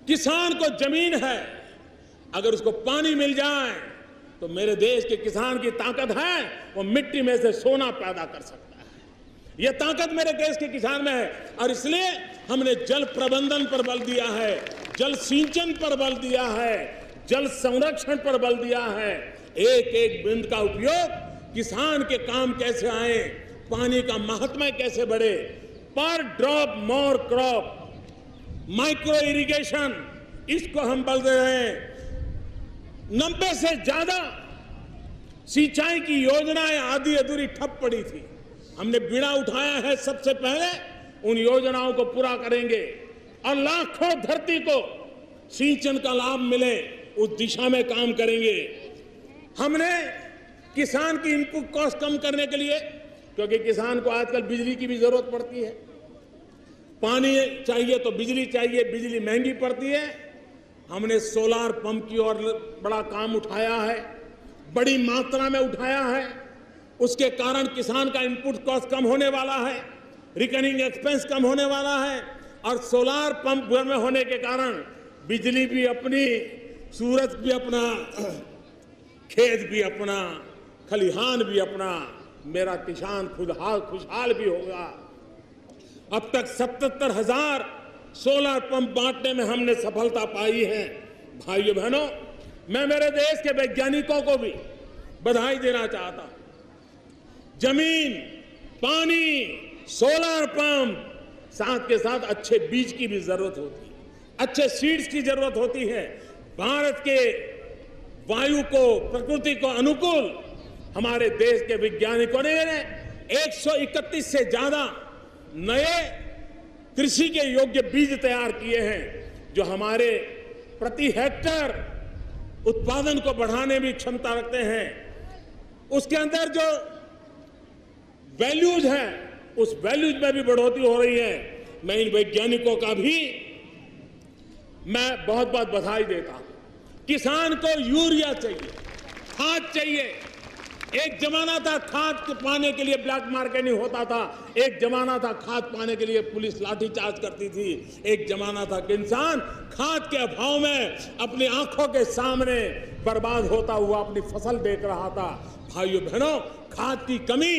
किसान को जमीन है, अगर उसको पानी मिल जाए तो मेरे देश के किसान की ताकत है, वो मिट्टी में से सोना पैदा कर सकता है। यह ताकत मेरे देश के किसान में है और इसलिए हमने जल प्रबंधन पर बल दिया है, जल सिंचन पर बल दिया है, जल संरक्षण पर बल दिया है। एक एक बूंद का उपयोग किसान के काम कैसे आए, पानी का महात्म्य कैसे बढ़े, पर drop more crop, micro irrigation, इसको हम बल दे रहे हैं। 90 से ज्यादा सिंचाई की योजनाएं आधी अधूरी ठप पड़ी थी, हमने बीड़ा उठाया है, सबसे पहले उन योजनाओं को पूरा करेंगे और लाखों धरती को सिंचन का लाभ मिले उस दिशा में काम करेंगे। हमने किसान की इनपुट कॉस्ट कम करने के लिए, क्योंकि किसान को आजकल बिजली की भी जरूरत पड़ती है, पानी चाहिए तो बिजली चाहिए, बिजली महंगी पड़ती है। हमने सोलार पंप की ओर बड़ा काम उठाया है, बड़ी मात्रा में उठाया है। उसके कारण किसान का इनपुट कॉस्ट कम होने वाला है, रिकरिंग एक्सपेंस कम होने वाला है और सोलार पंप घर में होने के कारण बिजली भी अपनी, सूरज भी अपना, खेत भी अपना, खलिहान भी अपना, मेरा किसान खुशहाल भी होगा। अब तक 77,000 सोलर पंप बांटने में हमने सफलता पाई है। भाइयों बहनों, मैं मेरे देश के वैज्ञानिकों को भी बधाई देना चाहता हूं। जमीन, पानी, सोलर पंप, साथ के साथ अच्छे बीज की भी जरूरत होती है, अच्छे सीड्स की जरूरत होती है। भारत के वायु को, प्रकृति को अनुकूल हमारे देश के वैज्ञानिकों ने 131 से ज्यादा नए कृषि के योग्य बीज तैयार किए हैं, जो हमारे प्रति हेक्टेयर उत्पादन को बढ़ाने में क्षमता रखते हैं। उसके अंदर जो वैल्यूज है, उस वैल्यूज में भी बढ़ोतरी हो रही है। मैं इन वैज्ञानिकों का भी मैं बहुत बहुत बधाई देता हूं। किसान को यूरिया चाहिए, खाद चाहिए। एक जमाना था खाद पाने के लिए ब्लैक मार्केटिंग होता था, एक जमाना था खाद पाने के लिए पुलिस लाठीचार्ज करती थी, एक जमाना था कि इंसान खाद के अभाव में अपनी आंखों के सामने बर्बाद होता हुआ अपनी फसल देख रहा था। भाइयों बहनों, खाद की कमी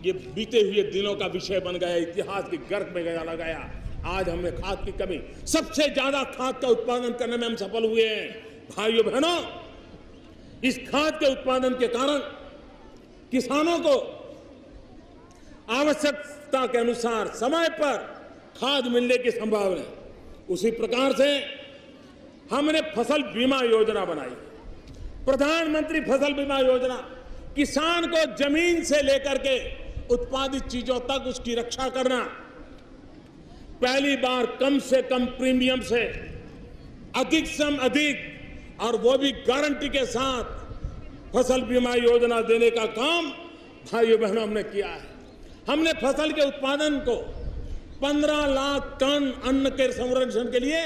ये बीते हुए दिनों का विषय बन गया, इतिहास की गर्क में गया। आज हमें खाद की कमी, सबसे ज्यादा खाद का उत्पादन करने में हम सफल हुए हैं। भाइयों बहनों, इस खाद के उत्पादन के कारण किसानों को आवश्यकता के अनुसार समय पर खाद मिलने की संभावना है। उसी प्रकार से हमने फसल बीमा योजना बनाई, प्रधानमंत्री फसल बीमा योजना। किसान को जमीन से लेकर के उत्पादित चीजों तक उसकी रक्षा करना। पहली बार कम से कम प्रीमियम से अधिक से अधिक, और वो भी गारंटी के साथ फसल बीमा योजना देने का काम भाइयों बहनों हमने किया है। हमने फसल के उत्पादन को 15 लाख टन अन्न के संरक्षण के लिए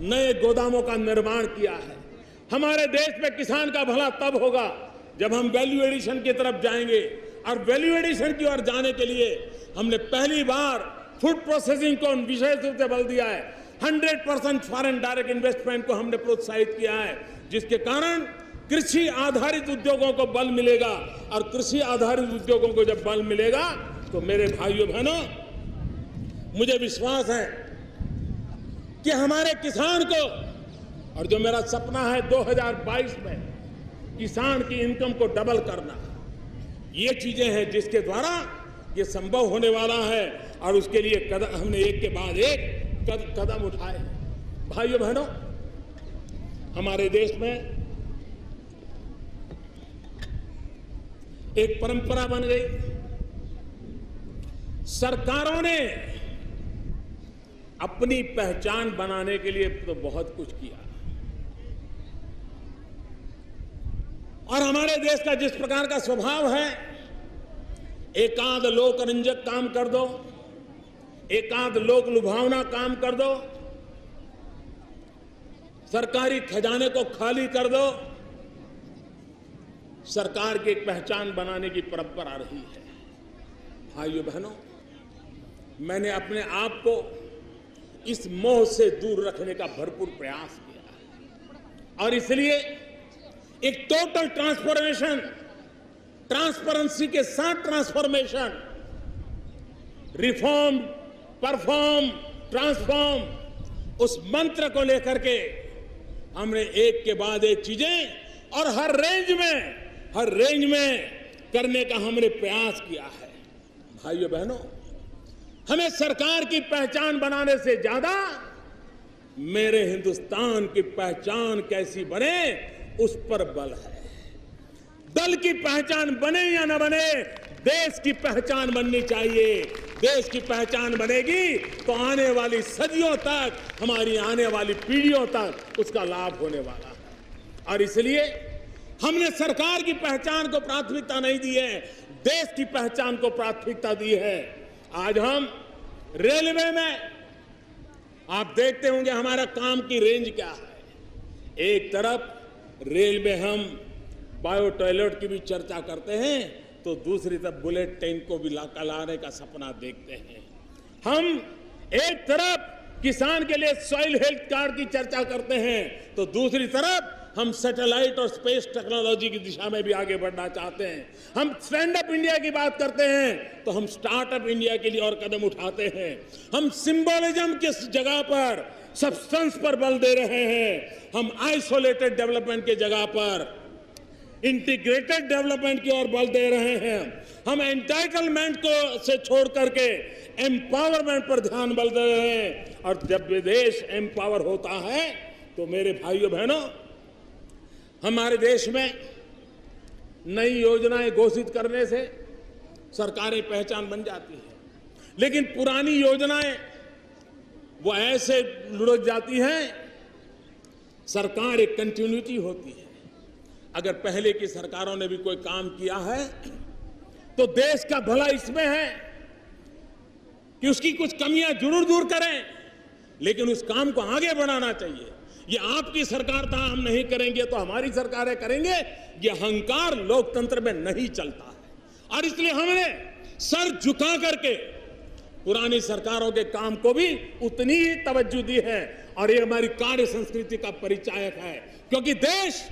नए गोदामों का निर्माण किया है। हमारे देश में किसान का भला तब होगा जब हम वैल्यू एडिशन की तरफ जाएंगे, और वैल्यू एडिशन की ओर जाने के लिए हमने पहली बार फूड प्रोसेसिंग को विशेष रूप से बल दिया है। 100% फॉरेन डायरेक्ट इन्वेस्टमेंट को हमने प्रोत्साहित किया है, जिसके कारण कृषि आधारित उद्योगों को बल मिलेगा। और कृषि आधारित उद्योगों को जब बल मिलेगा तो मेरे भाइयों बहनों, मुझे विश्वास है कि हमारे किसान को, और जो मेरा सपना है 2022 में किसान की इनकम को डबल करना, ये चीजें हैं जिसके द्वारा ये संभव होने वाला है। और उसके लिए हमने एक के बाद एक कदम उठाए। भाइयों बहनों, हमारे देश में एक परंपरा बन गई। सरकारों ने अपनी पहचान बनाने के लिए तो बहुत कुछ किया, और हमारे देश का जिस प्रकार का स्वभाव है, एकाध लोकरंजक काम कर दो, एकाध लोक लुभावना काम कर दो, सरकारी खजाने को खाली कर दो, सरकार की एक पहचान बनाने की परंपरा रही है। भाइयों बहनों, मैंने अपने आप को इस मोह से दूर रखने का भरपूर प्रयास किया, और इसलिए एक टोटल ट्रांसफॉर्मेशन, ट्रांसपेरेंसी के साथ ट्रांसफॉर्मेशन, रिफॉर्म, परफॉर्म, ट्रांसफॉर्म, उस मंत्र को लेकर के हमने एक के बाद एक चीजें और हर रेंज में करने का हमने प्रयास किया है। भाइयों बहनों, हमें सरकार की पहचान बनाने से ज्यादा मेरे हिंदुस्तान की पहचान कैसी बने उस पर बल है। दल की पहचान बने या न बने, देश की पहचान बननी चाहिए। देश की पहचान बनेगी तो आने वाली सदियों तक, हमारी आने वाली पीढ़ियों तक उसका लाभ होने वाला है। और इसलिए हमने सरकार की पहचान को प्राथमिकता नहीं दी है, देश की पहचान को प्राथमिकता दी है। आज हम रेलवे में, आप देखते होंगे हमारा काम की रेंज क्या है। एक तरफ रेल में हम बायो टॉयलेट की भी चर्चा करते हैं, तो दूसरी तरफ बुलेट ट्रेन को भी लाने का सपना देखते हैं। हम एक तरफ किसान के लिए सॉइल हेल्थ कार्ड की चर्चा करते हैं, तो दूसरी तरफ हम सैटेलाइट और स्पेस टेक्नोलॉजी की दिशा में भी आगे बढ़ना चाहते हैं। हम स्टैंड अप इंडिया की बात करते हैं, तो हम स्टार्टअप इंडिया के लिए और कदम उठाते हैं। हम सिंबोलिज्म की जगह पर सब्सटेंस पर बल दे रहे हैं। हम आइसोलेटेड डेवलपमेंट की जगह पर इंटीग्रेटेड डेवलपमेंट की ओर बल दे रहे हैं। हम एंटाइटलमेंट को से छोड़ करके एम्पावरमेंट पर ध्यान बल दे रहे हैं। और जब देश एम्पावर होता है तो मेरे भाइयों बहनों, हमारे देश में नई योजनाएं घोषित करने से सरकारी पहचान बन जाती है, लेकिन पुरानी योजनाएं वो ऐसे लुढ़क जाती है। सरकार एक कंटिन्यूटी होती है। अगर पहले की सरकारों ने भी कोई काम किया है तो देश का भला इसमें है कि उसकी कुछ कमियां जरूर दूर करें, लेकिन उस काम को आगे बढ़ाना चाहिए। ये आपकी सरकार था, हम नहीं करेंगे तो हमारी सरकारें करेंगे, ये अहंकार लोकतंत्र में नहीं चलता है। और इसलिए हमने सर झुका करके पुरानी सरकारों के काम को भी उतनी ही तवज्जो दी है, और ये हमारी कार्य संस्कृति का परिचायक है, क्योंकि देश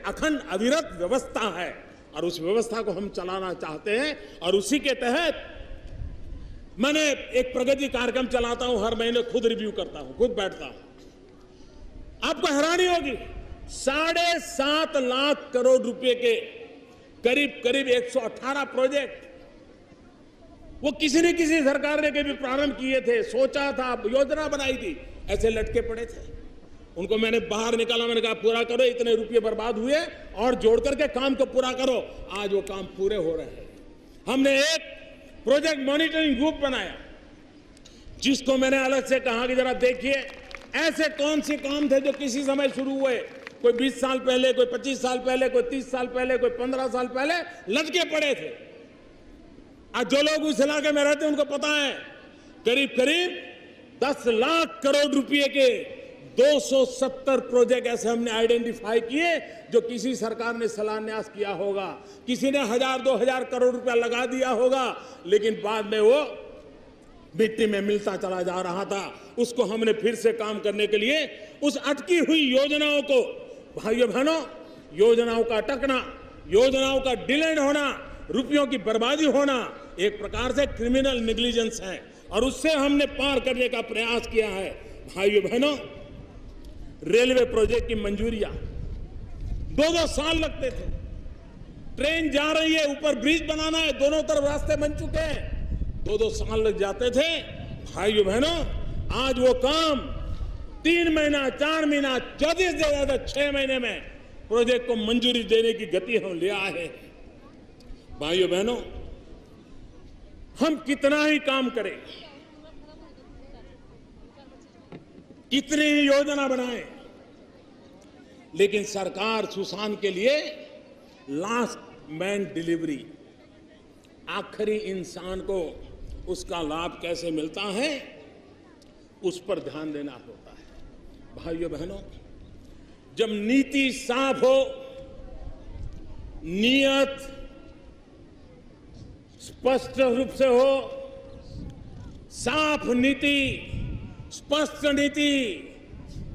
अखंड अविरत व्यवस्था है और उस व्यवस्था को हम चलाना चाहते हैं। और उसी के तहत मैंने एक प्रगति कार्यक्रम चलाता हूं, हर महीने खुद रिव्यू करता हूं, खुद बैठता हूं। आपको हैरानी होगी, 7.5 लाख करोड़ रुपए के करीब 118 प्रोजेक्ट वो किसी न किसी सरकार ने कभी प्रारंभ किए थे, सोचा था, योजना बनाई थी, ऐसे लटके पड़े थे। उनको मैंने बाहर निकाला, मैंने कहा पूरा करो, इतने रुपये बर्बाद हुए और जोड़ करके काम को पूरा करो। आज वो काम पूरे हो रहे हैं। हमने एक प्रोजेक्ट मॉनिटरिंग ग्रुप बनाया, जिसको मैंने अलग से कहा कि जरा देखिए ऐसे कौन से काम थे जो किसी समय शुरू हुए, कोई 20 साल पहले, कोई 25 साल पहले, कोई 30 साल पहले, कोई 15 साल पहले लटके पड़े थे। आज जो लोग उस इलाके में रहते हैं उनको पता है, करीब 10 लाख करोड़ रुपए के 270 प्रोजेक्ट ऐसे हमने आइडेंटिफाई किए जो किसी सरकार ने शिलान्यास किया होगा, किसी ने 1000-2000 करोड़ रुपया लगा दिया होगा, लेकिन बाद में वो मिट्टी में मिलता चला जा रहा था। उसको हमने फिर से काम करने के लिए उस अटकी हुई योजनाओं को, भाइयों बहनों, योजनाओं का अटकना, योजनाओं का डिलेड होना, रुपयों की बर्बादी होना एक प्रकार से क्रिमिनल नेग्लिजेंस है, और उससे हमने पार करने का प्रयास किया है। भाइयों बहनों, रेलवे प्रोजेक्ट की मंजूरियां 2-2 साल लगते थे। ट्रेन जा रही है, ऊपर ब्रिज बनाना है, दोनों तरफ रास्ते बन चुके हैं, 2-2 साल लग जाते थे। भाइयों बहनों, आज वो काम 3 महीना, 4 महीना, ज्यादा से ज्यादा 6 महीने में प्रोजेक्ट को मंजूरी देने की गति हम ले आए हैं। भाइयों बहनों, हम कितना ही काम करें, कितनी ही योजना बनाएं, लेकिन सरकार सुशांत के लिए लास्ट मैन डिलीवरी, आखिरी इंसान को उसका लाभ कैसे मिलता है, उस पर ध्यान देना होता है। भाइयों बहनों, जब नीति साफ हो, नियत स्पष्ट रूप से हो, साफ नीति, स्पष्ट नीति,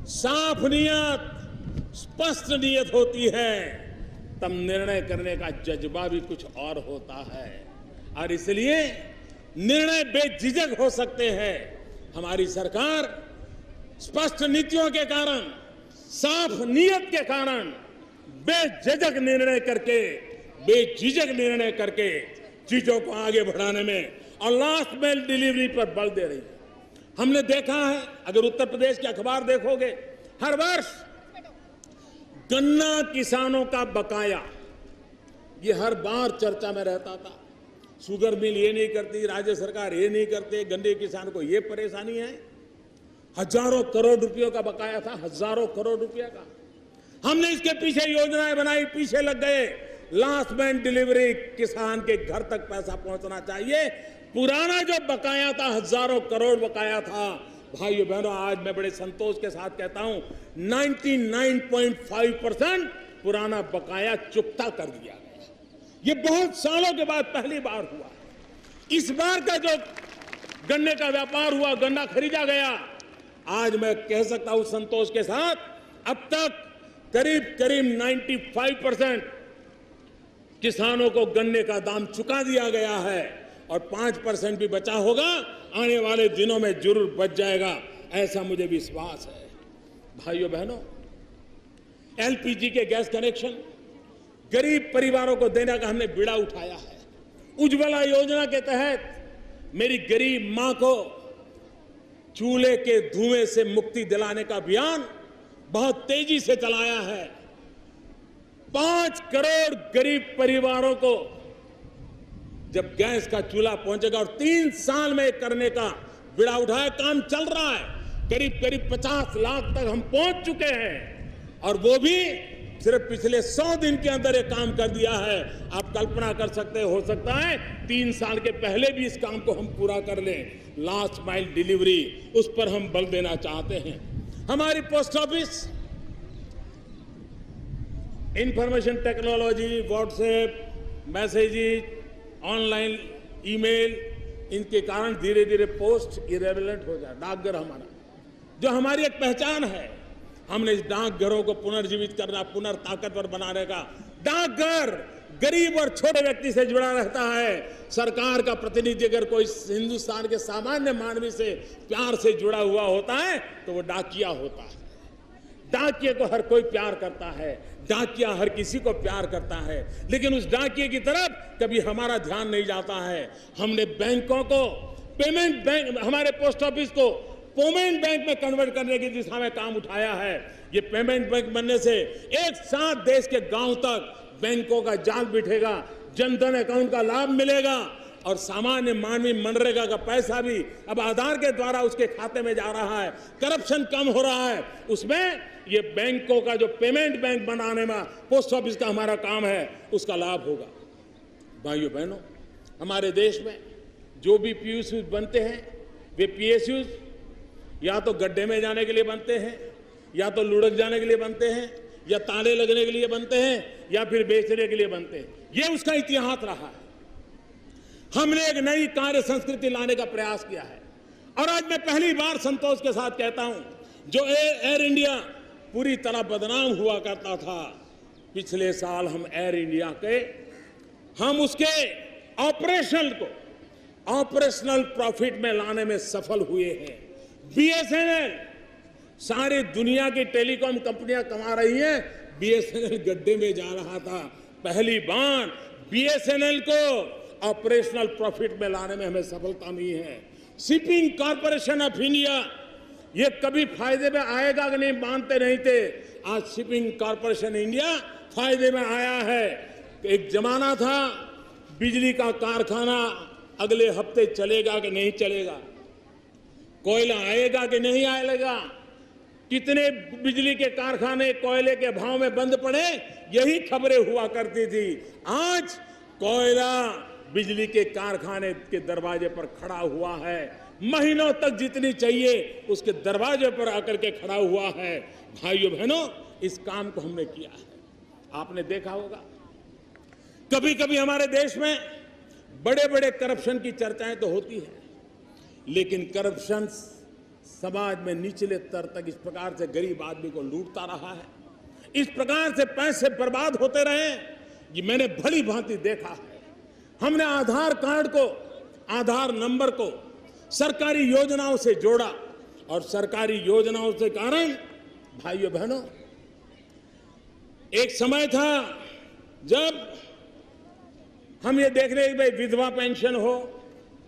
साफ नियत, स्पष्ट नियत होती है, तब निर्णय करने का जज्बा भी कुछ और होता है, और इसलिए निर्णय बेझिझक हो सकते हैं। हमारी सरकार स्पष्ट नीतियों के कारण, साफ नियत के कारण बेझिझक निर्णय करके चीजों को आगे बढ़ाने में और लास्ट माइल डिलीवरी पर बल दे रही है। हमने देखा है, अगर उत्तर प्रदेश के अखबार देखोगे, हर वर्ष गन्ना किसानों का बकाया ये हर बार चर्चा में रहता था। शुगर मिल ये नहीं करती, राज्य सरकार ये नहीं करते, गन्ने किसान को ये परेशानी है। हजारों करोड़ रुपयों का बकाया था, हजारों करोड़ रुपया का। हमने इसके पीछे योजनाएं बनाई, पीछे लग गए। लास्ट मैन डिलीवरी, किसान के घर तक पैसा पहुंचना चाहिए। पुराना जो बकाया था, हजारों करोड़ बकाया था, भाइयों बहनों, आज मैं बड़े संतोष के साथ कहता हूं 99.5% पुराना बकाया चुकता कर दिया गया। ये बहुत सालों के बाद पहली बार हुआ। इस बार का जो गन्ने का व्यापार हुआ, गन्ना खरीदा गया, आज मैं कह सकता हूं संतोष के साथ, अब तक करीब 95% किसानों को गन्ने का दाम चुका दिया गया है, और 5% भी बचा होगा, आने वाले दिनों में जरूर बच जाएगा, ऐसा मुझे विश्वास है। भाइयों बहनों, एलपीजी के गैस कनेक्शन गरीब परिवारों को देने का हमने बीड़ा उठाया है। उज्ज्वला योजना के तहत मेरी गरीब मां को चूल्हे के धुएं से मुक्ति दिलाने का अभियान बहुत तेजी से चलाया है। 5 करोड़ गरीब परिवारों को जब गैस का चूल्हा पहुंचेगा, और 3 साल में करने का बीड़ा उठाया, काम चल रहा है। करीब करीब 50 लाख तक हम पहुंच चुके हैं, और वो भी सिर्फ पिछले 100 दिन के अंदर ये काम कर दिया है। आप कल्पना कर सकते हो सकता है 3 साल के पहले भी इस काम को हम पूरा कर लें। लास्ट माइल डिलीवरी, उस पर हम बल देना चाहते हैं। हमारी post office information technology, WhatsApp, messages, online email, इनके कारण धीरे धीरे पोस्ट इरेलेवेंट हो जाए। डाकघर हमारा जो हमारी एक पहचान है, हमने इस डाकघरों को पुनर्जीवित करना, पुनर्ताकतवर बनाने का। डाकघर गरीब और छोटे व्यक्ति से जुड़ा रहता है। सरकार का प्रतिनिधि अगर कोई हिंदुस्तान के सामान्य मानवी से प्यार से जुड़ा हुआ होता है तो वो डाकिया होता है। डाकिये को हर कोई प्यार करता है, डाकिया हर किसी को प्यार करता है, लेकिन उस डाकिये की तरफ कभी हमारा ध्यान नहीं जाता है। हमने बैंकों को पेमेंट बैंक, हमारे पोस्ट ऑफिस को पेमेंट बैंक में कन्वर्ट करने की दिशा में काम उठाया है। ये पेमेंट बैंक बनने से एक साथ देश के गांव तक बैंकों का जाल बिठेगा, जनधन अकाउंट का लाभ मिलेगा, और सामान्य मानवी मनरेगा का पैसा भी अब आधार के द्वारा उसके खाते में जा रहा है। करप्शन कम हो रहा है। उसमें ये बैंकों का जो पेमेंट बैंक बनाने में पोस्ट ऑफिस का हमारा काम है, उसका लाभ होगा। भाइयों बहनों, हमारे देश में जो भी पीएसयू बनते हैं, वे पीएसयू या तो गड्ढे में जाने के लिए बनते हैं, या तो लुढ़क जाने के लिए बनते हैं, या ताले लगने के लिए बनते हैं, या फिर बेचने के लिए बनते हैं। ये उसका इतिहास रहा है। हमने एक नई कार्य संस्कृति लाने का प्रयास किया है, और आज मैं पहली बार संतोष के साथ कहता हूं, जो एयर इंडिया पूरी तरह बदनाम हुआ करता था, पिछले साल हम एयर इंडिया के उसके ऑपरेशनल प्रॉफिट में लाने में सफल हुए हैं। बीएसएनएल, सारी दुनिया की टेलीकॉम कंपनियां कमा रही हैं, बीएसएनएल गड्ढे में जा रहा था। पहली बार बीएसएनएल को ऑपरेशनल प्रॉफिट में लाने में हमें सफलता मिली है। शिपिंग कॉर्पोरेशन ऑफ इंडिया, ये कभी फायदे में आएगा कि नहीं मानते नहीं थे, आज शिपिंग कॉर्पोरेशन इंडिया फायदे में आया है। एक जमाना था बिजली का कारखाना अगले हफ्ते चलेगा कि नहीं चलेगा, कोयला आएगा कि नहीं आएगा, कितने बिजली के कारखाने कोयले के भाव में बंद पड़े, यही खबरें हुआ करती थी। आज कोयला बिजली के कारखाने के दरवाजे पर खड़ा हुआ है, महीनों तक जितनी चाहिए उसके दरवाजे पर आकर के खड़ा हुआ है। भाइयों बहनों, इस काम को हमने किया है। आपने देखा होगा कभी कभी हमारे देश में बड़े बड़े करप्शन की चर्चाएं तो होती है, लेकिन करप्शन समाज में निचले स्तर तक इस प्रकार से गरीब आदमी को लूटता रहा है, इस प्रकार से पैसे बर्बाद होते रहे, ये मैंने भली भांति देखा है। हमने आधार कार्ड को, आधार नंबर को सरकारी योजनाओं से जोड़ा, और सरकारी योजनाओं के कारण भाइयों बहनों, एक समय था जब हम ये देख रहे हैं भाई विधवा पेंशन हो,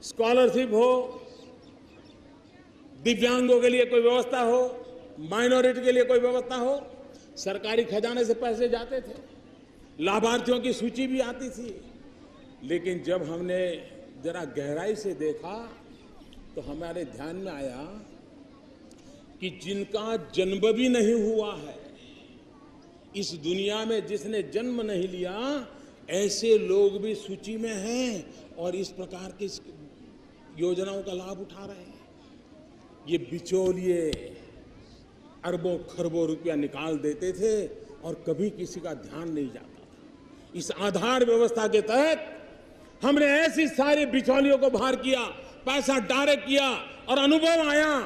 स्कॉलरशिप हो, दिव्यांगों के लिए कोई व्यवस्था हो, माइनॉरिटी के लिए कोई व्यवस्था हो, सरकारी खजाने से पैसे जाते थे, लाभार्थियों की सूची भी आती थी। लेकिन जब हमने जरा गहराई से देखा तो हमारे ध्यान में आया कि जिनका जन्म भी नहीं हुआ है इस दुनिया में, जिसने जन्म नहीं लिया, ऐसे लोग भी सूची में हैं और इस प्रकार की योजनाओं का लाभ उठा रहे हैं। ये बिचौलिए अरबों खरबों रुपया निकाल देते थे और कभी किसी का ध्यान नहीं जाता था। इस आधार व्यवस्था के तहत हमने ऐसी सारे बिचौलियों को बाहर किया, पैसा डायरेक्ट किया, और अनुभव आया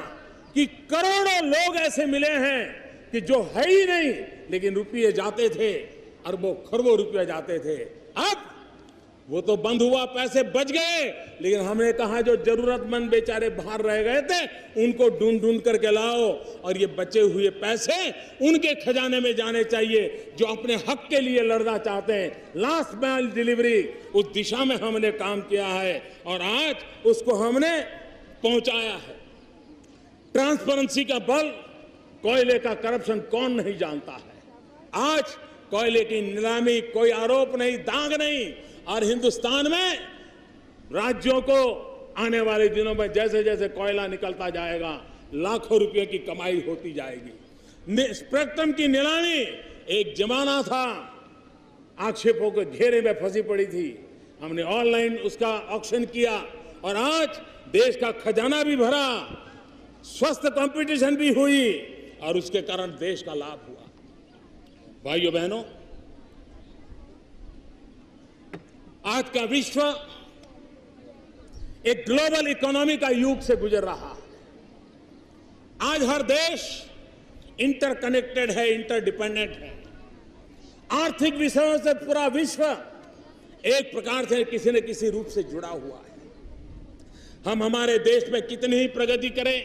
कि करोड़ों लोग ऐसे मिले हैं कि जो है ही नहीं, लेकिन रुपये जाते थे, अरबों खरबों रुपया जाते थे। अब वो तो बंद हुआ, पैसे बच गए, लेकिन हमने कहा जो जरूरतमंद बेचारे बाहर रह गए थे उनको ढूंढ ढूंढ करके लाओ, और ये बचे हुए पैसे उनके खजाने में जाने चाहिए जो अपने हक के लिए लड़ना चाहते हैं। लास्ट माइल डिलीवरी, उस दिशा में हमने काम किया है और आज उसको हमने पहुंचाया है। ट्रांसपेरेंसी का बल, कोयले का करप्शन कौन नहीं जानता है। आज कोयले की नीलामी, कोई आरोप नहीं, दाग नहीं, और हिंदुस्तान में राज्यों को आने वाले दिनों में जैसे जैसे कोयला निकलता जाएगा, लाखों रुपए की कमाई होती जाएगी। स्पेक्ट्रम की नीलामी एक जमाना था, आक्षेपों के घेरे में फंसी पड़ी थी। हमने ऑनलाइन उसका ऑक्शन किया और आज देश का खजाना भी भरा, स्वस्थ कंपटीशन भी हुई और उसके कारण देश का लाभ हुआ। भाइयों बहनों, आज का विश्व एक ग्लोबल इकोनॉमी का युग से गुजर रहा है। आज हर देश इंटरकनेक्टेड है, इंटरडिपेंडेंट है। आर्थिक विषयों से पूरा विश्व एक प्रकार से किसी न किसी रूप से जुड़ा हुआ है। हम हमारे देश में कितनी ही प्रगति करें,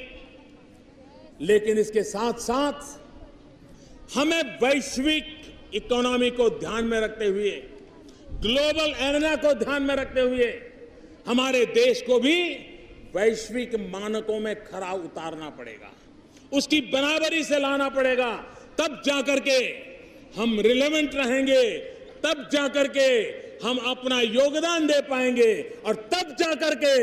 लेकिन इसके साथ साथ हमें वैश्विक इकोनॉमी को ध्यान में रखते हुए, ग्लोबल एरेना को ध्यान में रखते हुए हमारे देश को भी वैश्विक मानकों में खरा उतारना पड़ेगा, उसकी बराबरी से लाना पड़ेगा। तब जाकर के हम रिलेवेंट रहेंगे, तब जाकर के हम अपना योगदान दे पाएंगे और तब जाकर के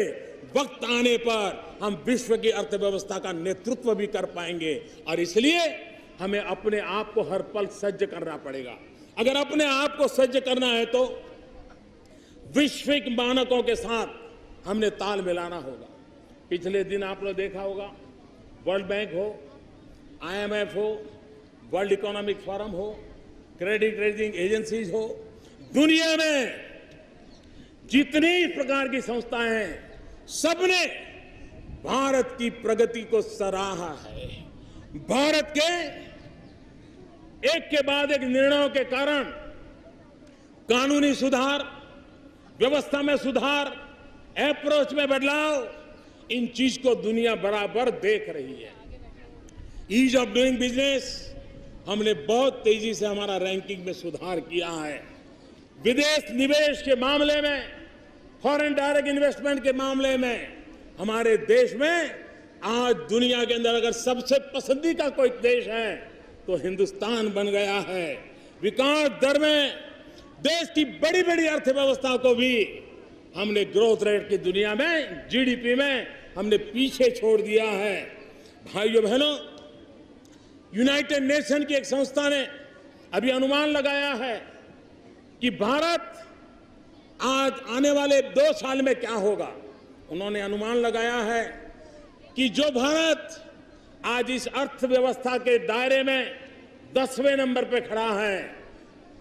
वक्त आने पर हम विश्व की अर्थव्यवस्था का नेतृत्व भी कर पाएंगे। और इसलिए हमें अपने आप को हर पल सज्ज करना पड़ेगा। अगर अपने आप को सज्ज करना है तो वैश्विक मानकों के साथ हमने ताल मिलाना होगा। पिछले दिन आप लोग देखा होगा, वर्ल्ड बैंक हो, IMF हो, वर्ल्ड इकोनॉमिक फोरम हो, क्रेडिट रेटिंग एजेंसीज हो, दुनिया में जितनी प्रकार की संस्थाएं हैं, सबने भारत की प्रगति को सराहा है। भारत के एक के बाद एक निर्णयों के कारण कानूनी सुधार, व्यवस्था में सुधार, अप्रोच में बदलाव, इन चीज को दुनिया बराबर देख रही है। ईज ऑफ डूइंग बिजनेस, हमने बहुत तेजी से हमारा रैंकिंग में सुधार किया है। विदेश निवेश के मामले में, फॉरेन डायरेक्ट इन्वेस्टमेंट के मामले में हमारे देश में आज दुनिया के अंदर अगर सबसे पसंदीदा कोई देश है तो हिंदुस्तान बन गया है। विकास दर में देश की बड़ी बड़ी अर्थव्यवस्था को भी हमने ग्रोथ रेट की दुनिया में, जीडीपी में हमने पीछे छोड़ दिया है। भाइयों बहनों, यूनाइटेड नेशन की एक संस्था ने अभी अनुमान लगाया है कि भारत आज आने वाले 2 साल में क्या होगा। उन्होंने अनुमान लगाया है कि जो भारत आज इस अर्थव्यवस्था के दायरे में 10वें नंबर पे खड़ा है,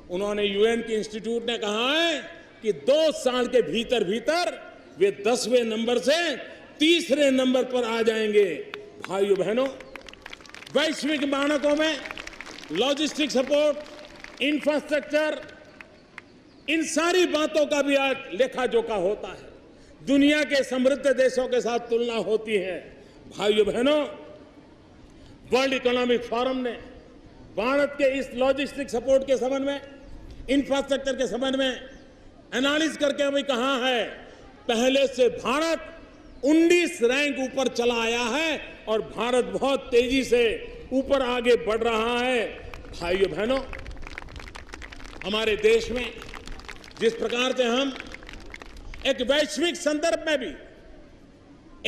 उन्होंने यूएन के इंस्टीट्यूट ने कहा है कि 2 साल के भीतर भीतर वे 10वें नंबर से 3रे नंबर पर आ जाएंगे। भाइयों बहनों, वैश्विक मानकों में लॉजिस्टिक सपोर्ट, इंफ्रास्ट्रक्चर, इन सारी बातों का भी आज लेखा जोखा होता है। दुनिया के समृद्ध देशों के साथ तुलना होती है। भाइयों बहनों, वर्ल्ड इकोनॉमिक फोरम ने भारत के इस लॉजिस्टिक सपोर्ट के संबंध में, इंफ्रास्ट्रक्चर के संबंध में एनालिसिस करके अभी कहा है, पहले से भारत 19 रैंक ऊपर चला आया है और भारत बहुत तेजी से ऊपर आगे बढ़ रहा है। भाइयों बहनों, हमारे देश में जिस प्रकार से हम एक वैश्विक संदर्भ में भी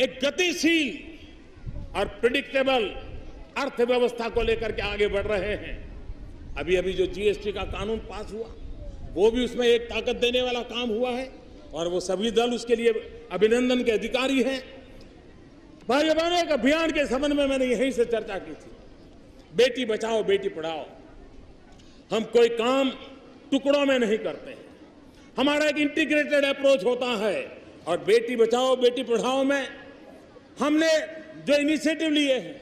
एक गतिशील और प्रिडिक्टेबल अर्थव्यवस्था को लेकर के आगे बढ़ रहे हैं। अभी अभी जो जीएसटी का कानून पास हुआ, वो भी उसमें एक ताकत देने वाला काम हुआ है और वो सभी दल उसके लिए अभिनंदन के अधिकारी हैं। भाइयों बहनों, एक अभियान के संबंध में मैंने यहीं से चर्चा की थी, बेटी बचाओ बेटी पढ़ाओ। हम कोई काम टुकड़ों में नहीं करते हैं, हमारा एक इंटीग्रेटेड अप्रोच होता है। और बेटी बचाओ बेटी पढ़ाओ में हमने जो इनिशिएटिव लिए हैं,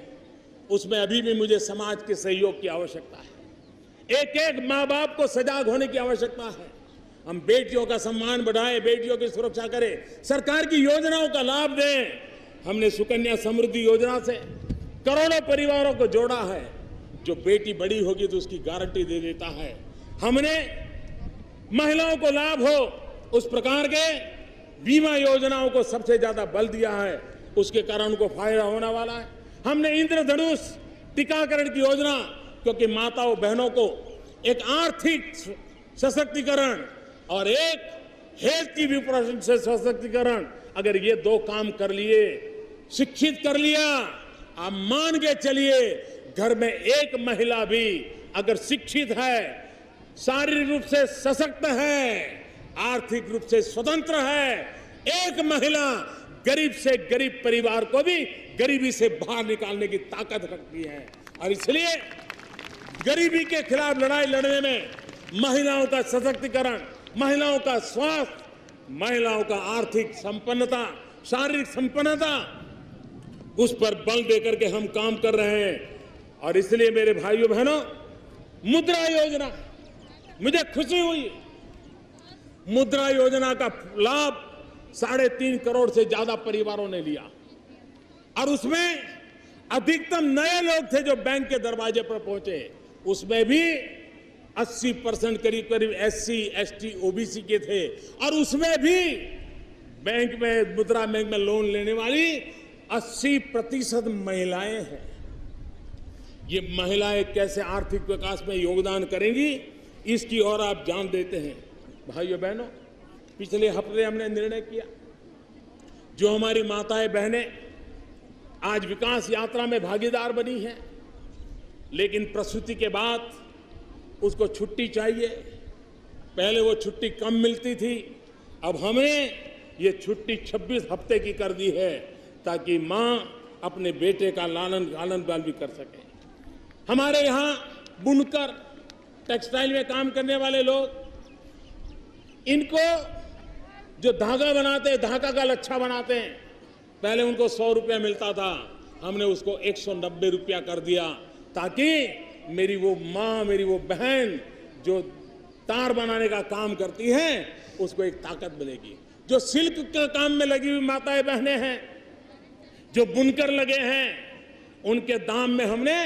उसमें अभी भी मुझे समाज के सहयोग की आवश्यकता है। एक एक माँ बाप को सजग होने की आवश्यकता है। हम बेटियों का सम्मान बढ़ाएं, बेटियों की सुरक्षा करें, सरकार की योजनाओं का लाभ दें। हमने सुकन्या समृद्धि योजना से करोड़ों परिवारों को जोड़ा है। जो बेटी बड़ी होगी तो उसकी गारंटी दे देता है। हमने महिलाओं को लाभ हो उस प्रकार के बीमा योजनाओं को सबसे ज्यादा बल दिया है, उसके कारण उनको फायदा होने वाला है। हमने इंद्रधनुष टीकाकरण की योजना, क्योंकि माताओं बहनों को एक आर्थिक सशक्तिकरण और एक हेल्थ की भी सशक्तिकरण, अगर ये 2 काम कर लिए, शिक्षित कर लिया आप मान के चलिए, घर में एक महिला भी अगर शिक्षित है, शारीरिक रूप से सशक्त है, आर्थिक रूप से स्वतंत्र है, एक महिला गरीब से गरीब परिवार को भी गरीबी से बाहर निकालने की ताकत रखती है। और इसलिए गरीबी के खिलाफ लड़ाई लड़ने में महिलाओं का सशक्तिकरण, महिलाओं का स्वास्थ्य, महिलाओं का आर्थिक संपन्नता, शारीरिक संपन्नता, उस पर बल देकर के हम काम कर रहे हैं। और इसलिए मेरे भाइयों बहनों, मुद्रा योजना, मुझे खुशी हुई, मुद्रा योजना का लाभ 3.5 करोड़ से ज्यादा परिवारों ने लिया। और उसमें अधिकतम नए लोग थे जो बैंक के दरवाजे पर पहुंचे। उसमें भी 80% करीब करीब SC, ST, OBC के थे। और उसमें भी बैंक में, मुद्रा बैंक में लोन लेने वाली 80% महिलाएं हैं। ये महिलाएं कैसे आर्थिक विकास में योगदान करेंगी, इसकी ओर आप जान देते हैं। भाइयों बहनों, पिछले हफ्ते हमने निर्णय किया, जो हमारी माताएं बहनें आज विकास यात्रा में भागीदार बनी हैं, लेकिन प्रसूति के बाद उसको छुट्टी चाहिए। पहले वो छुट्टी कम मिलती थी, अब हमें ये छुट्टी 26 हफ्ते की कर दी है, ताकि मां अपने बेटे का लालन पालन भी कर सके। हमारे यहाँ बुनकर, टेक्सटाइल में काम करने वाले लोग, इनको जो धागा बनाते हैं, धागा का लच्छा बनाते हैं, पहले उनको 100 रुपया मिलता था, हमने उसको 190 रुपया कर दिया, ताकि मेरी वो माँ, मेरी वो बहन जो तार बनाने का काम करती है, उसको एक ताकत मिलेगी। जो सिल्क के काम में लगी हुई माताएं बहनें हैं, जो बुनकर लगे हैं, उनके दाम में हमने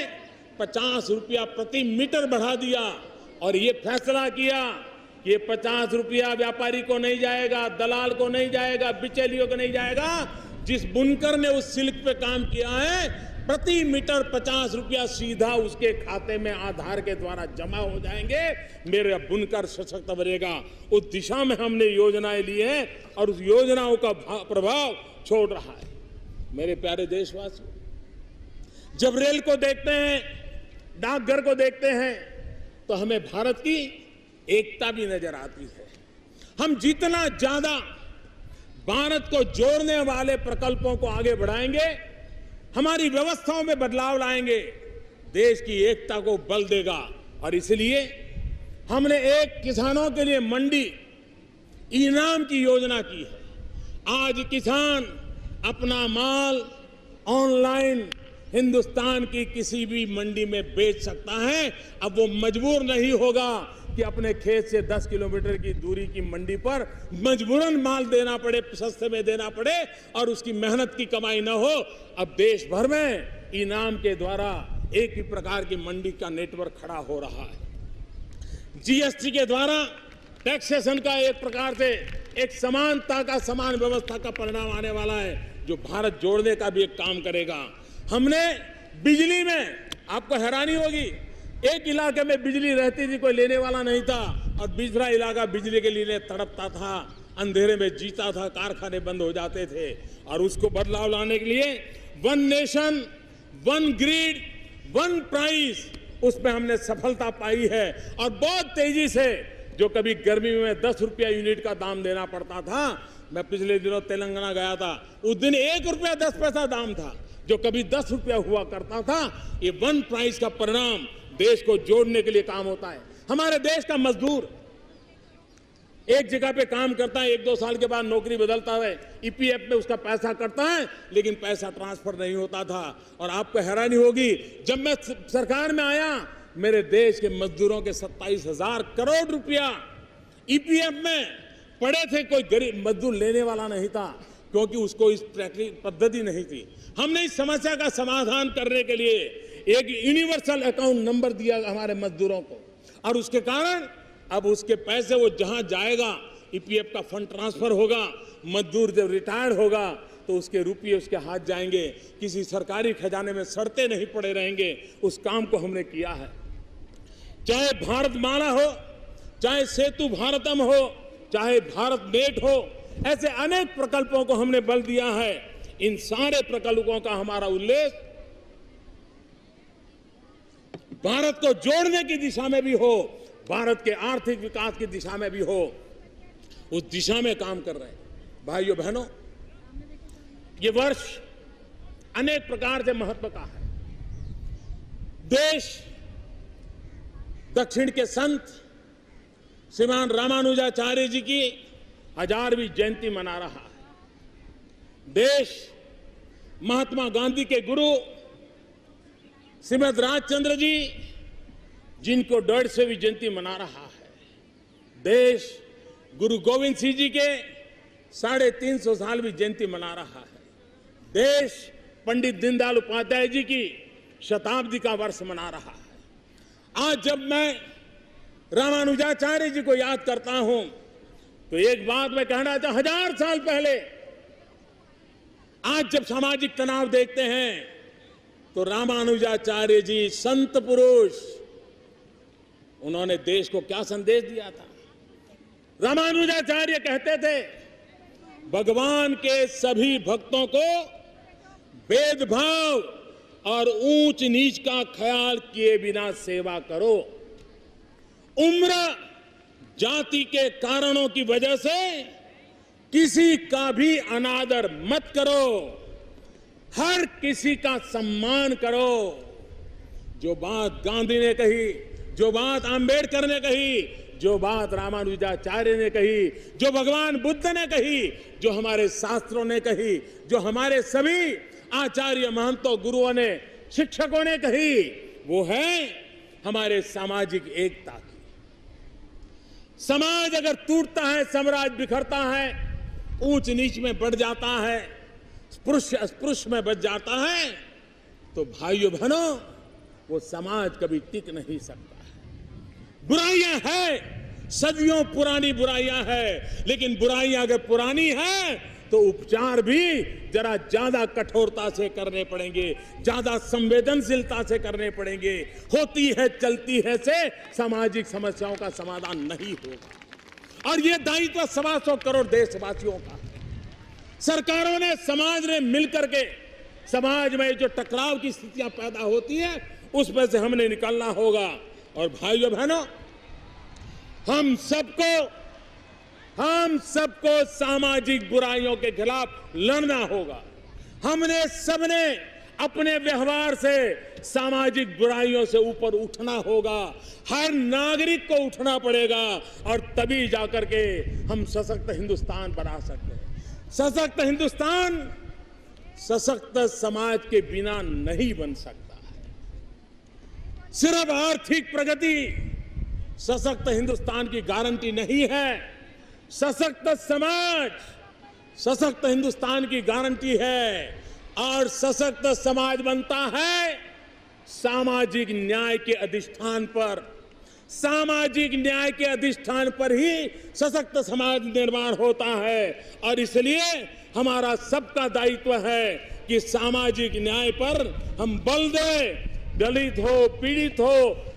50 रुपया प्रति मीटर बढ़ा दिया। और ये फैसला किया, ये 50 रुपया व्यापारी को नहीं जाएगा, दलाल को नहीं जाएगा, बिचौलियों को नहीं जाएगा। जिस बुनकर ने उस सिल्क पे काम किया है, प्रति मीटर 50 रुपया सीधा उसके खाते में आधार के द्वारा जमा हो जाएंगे। मेरा बुनकर सशक्त बनेगा। उस दिशा में हमने योजनाएं ली हैं और उस योजनाओं का प्रभाव छोड़ रहा है। मेरे प्यारे देशवासियों, जब रेल को देखते हैं, डाकघर को देखते हैं, तो हमें भारत की एकता भी नजर आती है। हम जितना ज्यादा भारत को जोड़ने वाले प्रकल्पों को आगे बढ़ाएंगे, हमारी व्यवस्थाओं में बदलाव लाएंगे, देश की एकता को बल देगा। और इसलिए हमने एक किसानों के लिए मंडी इनाम की योजना की है। आज किसान अपना माल ऑनलाइन हिंदुस्तान की किसी भी मंडी में बेच सकता है। अब वो मजबूर नहीं होगा कि अपने खेत से 10 किलोमीटर की दूरी की मंडी पर मजबूरन माल देना पड़े, सस्ते में देना पड़े और उसकी मेहनत की कमाई न हो। अब देश भर में इनाम के द्वारा एक ही प्रकार की मंडी का नेटवर्क खड़ा हो रहा है। GST के द्वारा टैक्सेशन का एक प्रकार से एक समानता का, समान व्यवस्था का परिणाम आने वाला है, जो भारत जोड़ने का भी एक काम करेगा। हमने बिजली में, आपको हैरानी होगी, एक इलाके में बिजली रहती थी, कोई लेने वाला नहीं था, और दूसरा इलाका बिजली के लिए तड़पता था, अंधेरे में जीता था, कारखाने बंद हो जाते थे। और उसको बदलाव लाने के लिए one nation, one grid, one price, उसमें हमने सफलता पाई है। और बहुत तेजी से, जो कभी गर्मी में 10 रुपया यूनिट का दाम देना पड़ता था, मैं पिछले दिनों तेलंगाना गया था, उस दिन 1 रुपया 10 पैसा दाम था, जो कभी 10 रुपया हुआ करता था। ये वन प्राइस का परिणाम देश को जोड़ने के लिए काम होता है। हमारे देश का मजदूर एक जगह पे काम करता है, 1-2 साल के बाद नौकरी बदलता है, EPF में उसका पैसा कटता है, लेकिन पैसा ट्रांसफर नहीं होता था। और आपको हैरानी होगी, जब मैं सरकार में आया, मेरे देश के मजदूरों के 27,000 करोड़ रुपया EPF में पड़े थे। कोई गरीब मजदूर लेने वाला नहीं था, क्योंकि उसको इस पद्धति नहीं थी। हमने इस समस्या का समाधान करने के लिए एक यूनिवर्सल अकाउंट नंबर दिया हमारे मजदूरों को, और उसके कारण अब उसके पैसे वो जहां जाएगा, EPF का फंड ट्रांसफर होगा, मजदूर जब रिटायर्ड होगा तो उसके रुपये उसके हाथ जाएंगे, किसी सरकारी खजाने में सड़ते नहीं पड़े रहेंगे। उस काम को हमने किया है। चाहे भारत माला हो, चाहे सेतु भारतम हो, चाहे भारत नेट हो, ऐसे अनेक प्रकल्पों को हमने बल दिया है। इन सारे प्रकल्पों का हमारा उल्लेख भारत को जोड़ने की दिशा में भी हो, भारत के आर्थिक विकास की दिशा में भी हो, उस दिशा में काम कर रहे हैं। भाइयों बहनों, ये वर्ष अनेक प्रकार से महत्व का है। देश दक्षिण के संत श्रीमान रामानुजाचार्य जी की 1000वीं जयंती मना रहा है। देश महात्मा गांधी के गुरु श्रीमद राजचंद्र जी, जिनको 150वीं जयंती मना रहा है। देश गुरु गोविंद सिंह जी के 350 सालवीं जयंती मना रहा है। देश पंडित दीनदयाल उपाध्याय जी की शताब्दी का वर्ष मना रहा है। आज जब मैं रामानुजाचार्य जी को याद करता हूं तो एक बात मैं कहना चाहता हूं, 1000 साल पहले आज जब सामाजिक तनाव देखते हैं तो रामानुजाचार्य जी संत पुरुष, उन्होंने देश को क्या संदेश दिया था। रामानुजाचार्य कहते थे, भगवान के सभी भक्तों को भेदभाव और ऊंच नीच का ख्याल किए बिना सेवा करो। उम्र जाति के कारणों की वजह से किसी का भी अनादर मत करो, हर किसी का सम्मान करो। जो बात गांधी ने कही, जो बात आंबेडकर ने कही, जो बात रामानुजाचार्य ने कही, जो भगवान बुद्ध ने कही, जो हमारे शास्त्रों ने कही, जो हमारे सभी आचार्य महंतों गुरुओं ने, शिक्षकों ने कही, वो है हमारे सामाजिक एकता की। समाज अगर टूटता है, साम्राज्य बिखरता है, ऊंच नीच में बढ़ जाता है, स्पृश्य में बच जाता है, तो भाइयों बहनों, वो समाज कभी टिक नहीं सकता है। बुराइयां हैं, सदियों पुरानी बुराइयां हैं, लेकिन बुराइयां अगर पुरानी हैं तो उपचार भी जरा ज्यादा कठोरता से करने पड़ेंगे, ज्यादा संवेदनशीलता से करने पड़ेंगे। होती है चलती है से सामाजिक समस्याओं का समाधान नहीं होगा। और ये दायित्व 125 करोड़ देशवासियों का। सरकारों ने, समाज ने मिलकर के समाज में जो टकराव की स्थितियां पैदा होती है उसमें से हमने निकलना होगा। और भाइयों बहनों, हम सबको सामाजिक बुराइयों के खिलाफ लड़ना होगा। हमने सबने अपने व्यवहार से सामाजिक बुराइयों से ऊपर उठना होगा। हर नागरिक को उठना पड़ेगा और तभी जाकर के हम सशक्त हिंदुस्तान बना सकते हैं। सशक्त हिंदुस्तान सशक्त समाज के बिना नहीं बन सकता है। सिर्फ आर्थिक प्रगति सशक्त हिंदुस्तान की गारंटी नहीं है। सशक्त समाज सशक्त हिंदुस्तान की गारंटी है। और सशक्त समाज बनता है सामाजिक न्याय के अधिष्ठान पर। सामाजिक न्याय के अधिष्ठान पर ही सशक्त समाज निर्माण होता है। और इसलिए हमारा सबका दायित्व है कि सामाजिक न्याय पर हम बल दें। दलित हो, पीड़ित हो,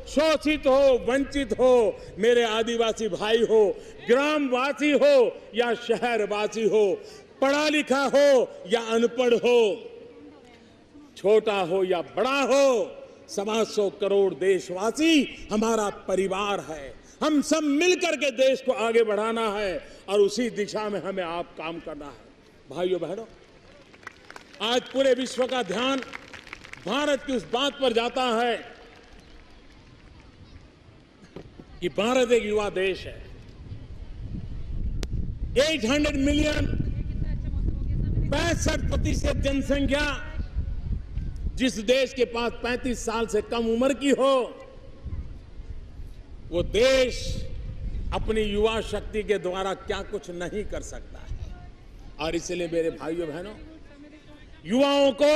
शोषित हो, वंचित हो, मेरे आदिवासी भाई हो, ग्रामवासी हो या शहरवासी हो, पढ़ा लिखा हो या अनपढ़ हो, छोटा हो या बड़ा हो, 125 करोड़ देशवासी हमारा परिवार है। हम सब मिलकर के देश को आगे बढ़ाना है और उसी दिशा में हमें आप काम करना है। भाइयों बहनों, आज पूरे विश्व का ध्यान भारत की उस बात पर जाता है कि भारत एक युवा देश है। 800 मिलियन, 65% जनसंख्या जिस देश के पास 35 साल से कम उम्र की हो, वो देश अपनी युवा शक्ति के द्वारा क्या कुछ नहीं कर सकता है। और इसलिए मेरे भाइयों बहनों, युवाओं को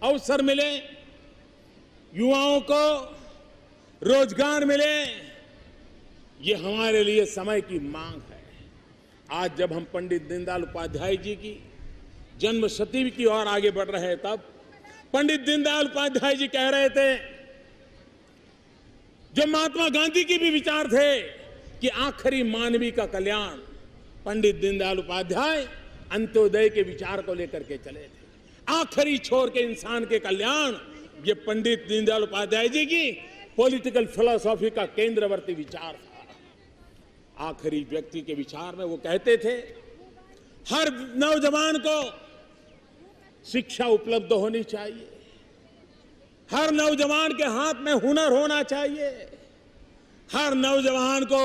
अवसर मिले, युवाओं को रोजगार मिले, ये हमारे लिए समय की मांग है। आज जब हम पंडित दीनदयाल उपाध्याय जी की जन्म शताब्दी की ओर आगे बढ़ रहे हैं, तब पंडित दीनदयाल उपाध्याय जी कह रहे थे, जो महात्मा गांधी के भी विचार थे कि आखिरी मानवी का कल्याण, पंडित दीनदयाल उपाध्याय अंत्योदय के विचार को लेकर के चले थे। आखिरी छोर के इंसान के कल्याण, ये पंडित दीनदयाल उपाध्याय जी की पॉलिटिकल फिलॉसफी का केंद्रवर्ती विचार था। आखिरी व्यक्ति के विचार में वो कहते थे, हर नौजवान को शिक्षा उपलब्ध होनी चाहिए, हर नौजवान के हाथ में हुनर होना चाहिए, हर नौजवान को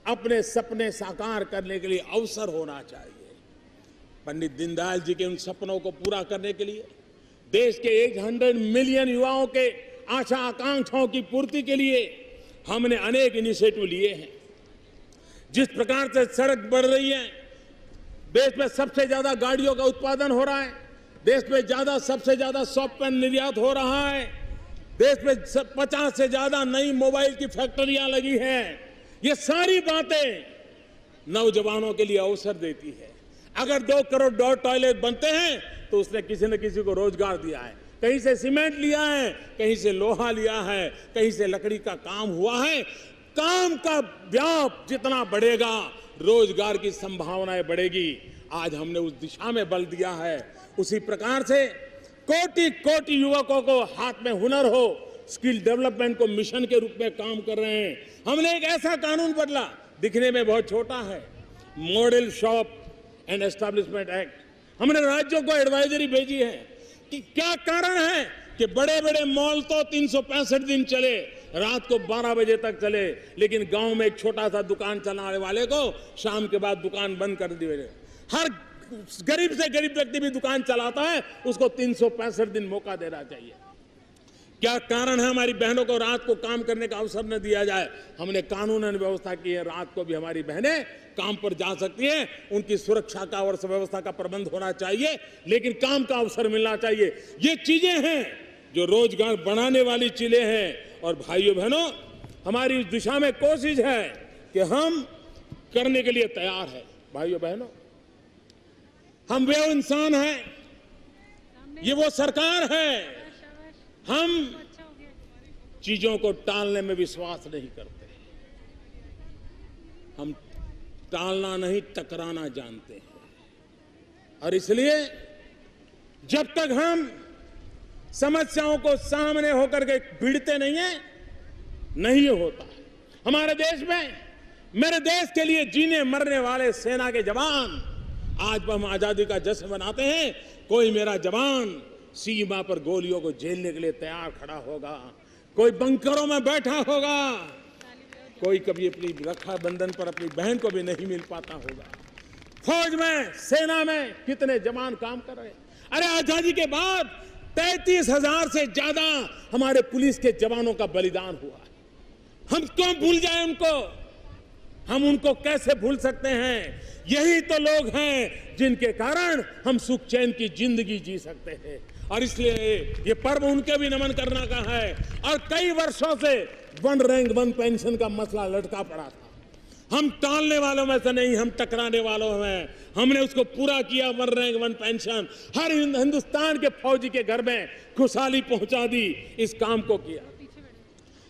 अपने सपने साकार करने के लिए अवसर होना चाहिए। पंडित दीनदयाल जी के उन सपनों को पूरा करने के लिए, देश के 100 मिलियन युवाओं के आशा आकांक्षाओं की पूर्ति के लिए हमने अनेक इनिशिएटिव लिए हैं। जिस प्रकार से सड़क बढ़ रही है, देश में सबसे ज्यादा गाड़ियों का उत्पादन हो रहा है, देश में सबसे ज्यादा सॉफ्टवेयर निर्यात हो रहा है, देश में 50 से ज्यादा नई मोबाइल की फैक्ट्रियां लगी हैं। ये सारी बातें नौजवानों के लिए अवसर देती है। अगर 2 करोड़ टॉयलेट बनते हैं तो उसने किसी न किसी को रोजगार दिया है। कहीं से सीमेंट लिया है, कहीं से लोहा लिया है, कहीं से लकड़ी का काम हुआ है। काम का व्याप जितना बढ़ेगा, रोजगार की संभावनाएं बढ़ेगी। आज हमने उस दिशा में बल दिया है। उसी प्रकार से कोटि कोटि युवकों को हाथ में हुनर हो, स्किल डेवलपमेंट को मिशन के रूप में काम कर रहे हैं। हमने एक ऐसा कानून बदला, दिखने में बहुत छोटा है, model shop and establishment act. हमने राज्यों को एडवाइजरी भेजी है कि क्या कारण है कि बड़े बड़े मॉल तो 365 दिन चले, रात को 12 बजे तक चले, लेकिन गांव में एक छोटा सा दुकान चलाने वाले को शाम के बाद दुकान बंद कर दी। हर गरीब से गरीब व्यक्ति भी दुकान चलाता है, उसको 365 दिन मौका देना चाहिए। क्या कारण है हमारी बहनों को रात को काम करने का अवसर न दिया जाए? हमने कानूनन व्यवस्था की है, रात को भी हमारी बहनें काम पर जा सकती हैं। उनकी सुरक्षा का और व्यवस्था का प्रबंध होना चाहिए, लेकिन काम का अवसर मिलना चाहिए। ये चीजें हैं जो रोजगार बढ़ाने वाली चीजें हैं। और भाइयों बहनों, हमारी इस दिशा में कोशिश है कि हम करने के लिए तैयार है। भाइयों बहनों, हम वो इंसान हैं, ये वो सरकार है। हम चीजों को टालने में विश्वास नहीं करते, हम टालना नहीं टकराना जानते हैं। और इसलिए जब तक हम समस्याओं को सामने होकर के भिड़ते नहीं है, नहीं होता। हमारे देश में, मेरे देश के लिए जीने मरने वाले सेना के जवान, आज हम आजादी का जश्न मनाते हैं। कोई मेरा जवान सीमा पर गोलियों को झेलने के लिए तैयार खड़ा होगा, कोई बंकरों में बैठा होगा, कोई कभी अपनी रक्षाबंधन पर अपनी बहन को भी नहीं मिल पाता होगा। फौज में, सेना में कितने जवान काम कर रहे हैं। अरे आजादी के बाद 33,000 से ज्यादा हमारे पुलिस के जवानों का बलिदान हुआ। हम क्यों भूल जाए उनको? हम उनको कैसे भूल सकते हैं? यही तो लोग हैं जिनके कारण हम सुख चैन की जिंदगी जी सकते हैं। और इसलिए ये पर्व उनके भी नमन करना का है। और कई वर्षों से 1 रैंक 1 पेंशन का मसला लटका पड़ा था। हम टालने वालों में से नहीं, हम टकराने वालों में। हमने उसको पूरा किया। 1 रैंक 1 पेंशन हर हिंदुस्तान के फौजी के घर में खुशहाली पहुंचा दी। इस काम को किया।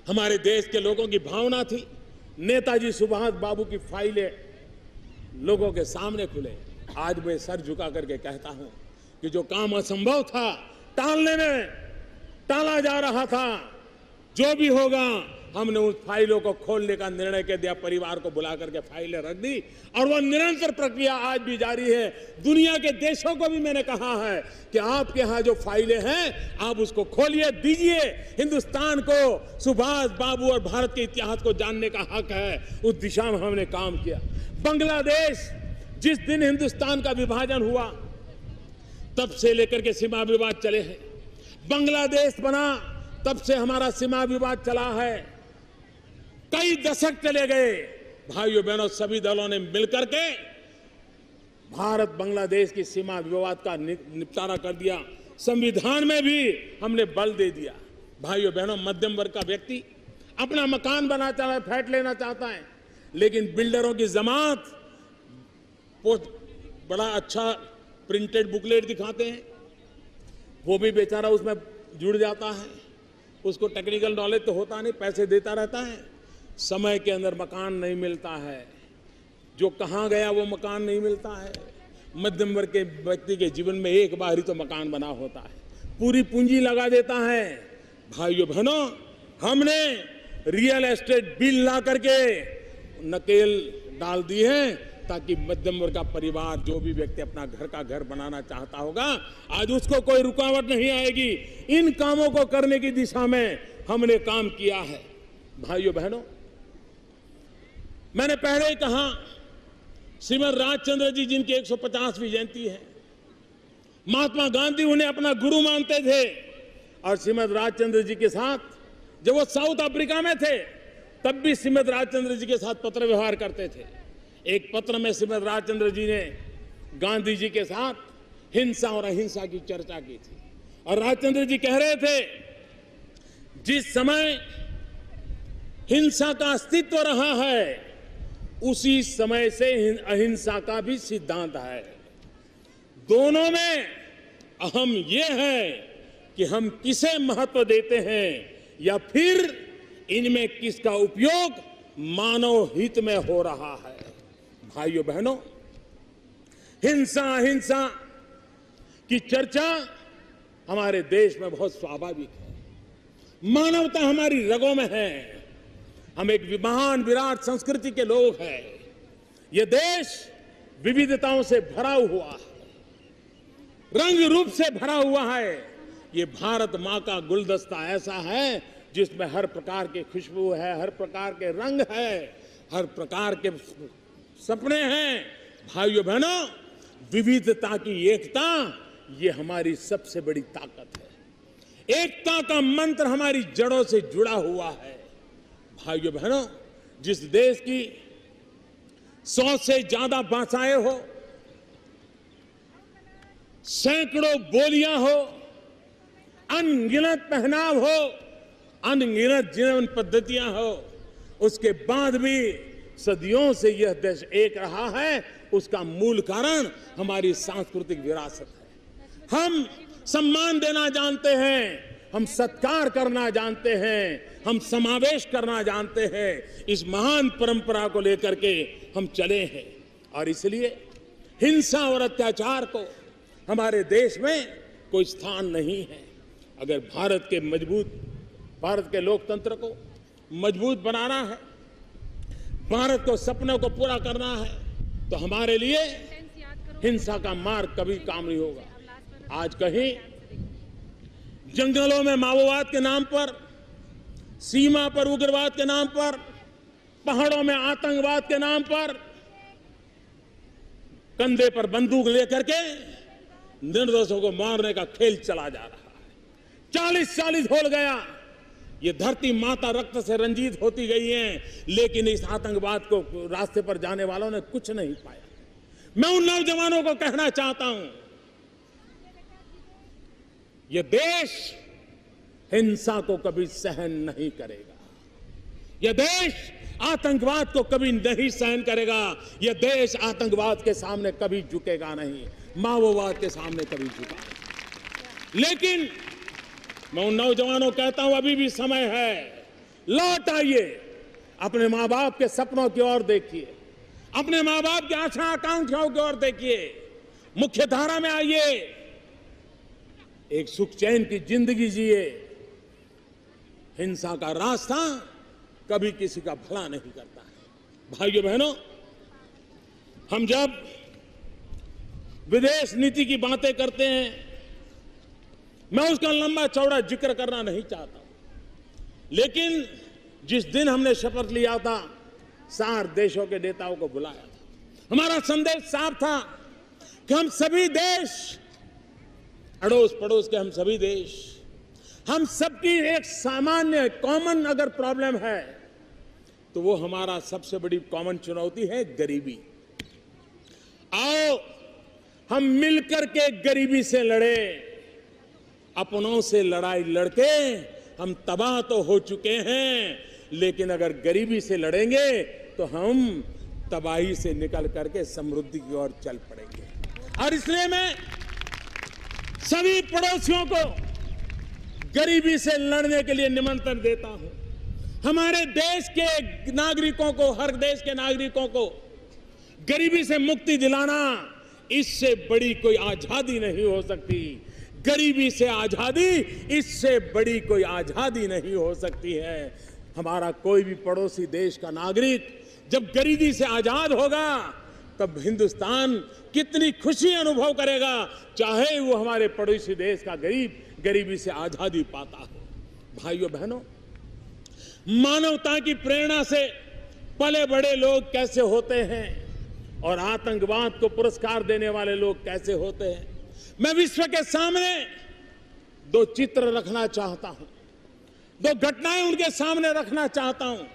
हमारे देश के लोगों की भावना थी। नेताजी सुभाष बाबू की फाइलें लोगों के सामने खुले। आज मैं सर झुका करके कहता हूं कि जो काम असंभव था, टालने में टाला जा रहा था, जो भी होगा, हमने उस फाइलों को खोलने का निर्णय कर दिया। परिवार को बुला करके फाइलें रख दी और वह निरंतर प्रक्रिया आज भी जारी है। दुनिया के देशों को भी मैंने कहा है कि आपके यहां जो फाइलें हैं, आप उसको खोलिए, दीजिए। हिंदुस्तान को सुभाष बाबू और भारत के इतिहास को जानने का हक है। उस दिशा में हमने काम किया। बांग्लादेश, जिस दिन हिंदुस्तान का विभाजन हुआ, तब से लेकर के सीमा विवाद चले हैं। बांग्लादेश बना, तब से हमारा सीमा विवाद चला है। कई दशक चले गए। भाइयों बहनों, सभी दलों ने मिलकर के भारत बांग्लादेश की सीमा विवाद का निपटारा कर दिया। संविधान में भी हमने बल दे दिया। भाइयों बहनों, मध्यम वर्ग का व्यक्ति अपना मकान बनाना चाहता है, फ्लैट लेना चाहता है, लेकिन बिल्डरों की जमात बड़ा अच्छा प्रिंटेड बुकलेट दिखाते हैं, वो भी बेचारा उसमें जुड़ जाता है। उसको टेक्निकल नॉलेज तो होता नहीं, पैसे देता रहता है, समय के अंदर मकान नहीं मिलता है। जो कहाँ गया वो मकान नहीं मिलता है। मध्यम वर्ग के व्यक्ति के जीवन में एक बार ही तो मकान बना होता है, पूरी पूंजी लगा देता है। भाइयों बहनों, हमने रियल एस्टेट बिल ला करके नकेल डाल दी है ताकि मध्यम वर्ग का परिवार, जो भी व्यक्ति अपना घर बनाना चाहता होगा, आज उसको कोई रुकावट नहीं आएगी। इन कामों को करने की दिशा में हमने काम किया है। भाइयों बहनों, मैंने पहले ही कहा, श्रीमद राजचंद्र जी जिनकी 150वीं जयंती है, महात्मा गांधी उन्हें अपना गुरु मानते थे और श्रीमद राजचंद्र जी के साथ जब वो साउथ अफ्रीका में थे तब भी श्रीमद राजचंद्र जी के साथ पत्र व्यवहार करते थे। एक पत्र में श्रीमद राजचंद्र जी ने गांधी जी के साथ हिंसा और अहिंसा की चर्चा की थी और राजचंद्र जी कह रहे थे, जिस समय हिंसा का अस्तित्व रहा है उसी समय से अहिंसा का भी सिद्धांत है। दोनों में अहम यह है कि हम किसे महत्व देते हैं या फिर इनमें किसका उपयोग मानव हित में हो रहा है। भाइयों बहनों, हिंसा अहिंसा की चर्चा हमारे देश में बहुत स्वाभाविक है। मानवता हमारी रगों में है। हम एक महान विराट संस्कृति के लोग हैं। यह देश विविधताओं से भरा हुआ है, रंग रूप से भरा हुआ है। ये भारत मां का गुलदस्ता ऐसा है जिसमें हर प्रकार की खुशबू है, हर प्रकार के रंग है, हर प्रकार के सपने हैं। भाइयों बहनों, विविधता की एकता ये हमारी सबसे बड़ी ताकत है। एकता का मंत्र हमारी जड़ों से जुड़ा हुआ है। भाइयों बहनों, जिस देश की 100 से ज्यादा भाषाएं हो, सैकड़ों बोलियां हो, अनगिनत पहनाव हो, अनगिनत जीवन पद्धतियां हो, उसके बाद भी सदियों से यह देश एक रहा है, उसका मूल कारण हमारी सांस्कृतिक विरासत है। हम सम्मान देना जानते हैं, हम सत्कार करना जानते हैं, हम समावेश करना जानते हैं। इस महान परंपरा को लेकर के हम चले हैं और इसलिए हिंसा और अत्याचार को हमारे देश में कोई स्थान नहीं है। अगर भारत के लोकतंत्र को मजबूत बनाना है, भारत को सपनों को पूरा करना है, तो हमारे लिए हिंसा का मार्ग कभी काम नहीं होगा। आज कहीं जंगलों में माओवाद के नाम पर, सीमा पर उग्रवाद के नाम पर, पहाड़ों में आतंकवाद के नाम पर कंधे पर बंदूक लेकर के निर्दोषों को मारने का खेल चला जा रहा है। 40 हो गया। ये धरती माता रक्त से रंजित होती गई है, लेकिन इस आतंकवाद को रास्ते पर जाने वालों ने कुछ नहीं पाया। मैं उन नौजवानों को कहना चाहता हूं, यह देश हिंसा को कभी सहन नहीं करेगा। यह देश आतंकवाद को कभी नहीं सहन करेगा। यह देश आतंकवाद के सामने कभी झुकेगा नहीं, माओवाद के सामने कभी झुका नहीं। लेकिन मैं उन नौजवानों को कहता हूं, अभी भी समय है, लौट आइए, अपने मां बाप के सपनों की ओर देखिए, अपने मां बाप की आशा आकांक्षाओं की ओर देखिए, मुख्य धारा में आइए, एक सुख चैन की जिंदगी जिए। हिंसा का रास्ता कभी किसी का भला नहीं करता है। भाइयों बहनों, हम जब विदेश नीति की बातें करते हैं, मैं उसका लंबा चौड़ा जिक्र करना नहीं चाहता, लेकिन जिस दिन हमने शपथ लिया था, 4 देशों के नेताओं को बुलाया था। हमारा संदेश साफ था कि हम सभी देश, अड़ोस पड़ोस के हम सभी देश, हम सबकी एक सामान्य कॉमन अगर प्रॉब्लम है तो वो हमारा सबसे बड़ी कॉमन चुनौती है गरीबी। आओ हम मिलकर के गरीबी से लड़े। अपनों से लड़ाई लड़के हम तबाह तो हो चुके हैं, लेकिन अगर गरीबी से लड़ेंगे तो हम तबाही से निकल करके समृद्धि की ओर चल पड़ेंगे। और इसलिए मैं सभी पड़ोसियों को गरीबी से लड़ने के लिए निमंत्रण देता हूं। हमारे देश के नागरिकों को, हर देश के नागरिकों को गरीबी से मुक्ति दिलाना, इससे बड़ी कोई आजादी नहीं हो सकती। गरीबी से आजादी, इससे बड़ी कोई आजादी नहीं हो सकती है। हमारा कोई भी पड़ोसी देश का नागरिक जब गरीबी से आजाद होगा तब हिंदुस्तान कितनी खुशी अनुभव करेगा, चाहे वो हमारे पड़ोसी देश का गरीब गरीबी से आजादी पाता हो। भाइयों बहनों, मानवता की प्रेरणा से पले बड़े लोग कैसे होते हैं और आतंकवाद को पुरस्कार देने वाले लोग कैसे होते हैं, मैं विश्व के सामने दो चित्र रखना चाहता हूं, दो घटनाएं उनके सामने रखना चाहता हूं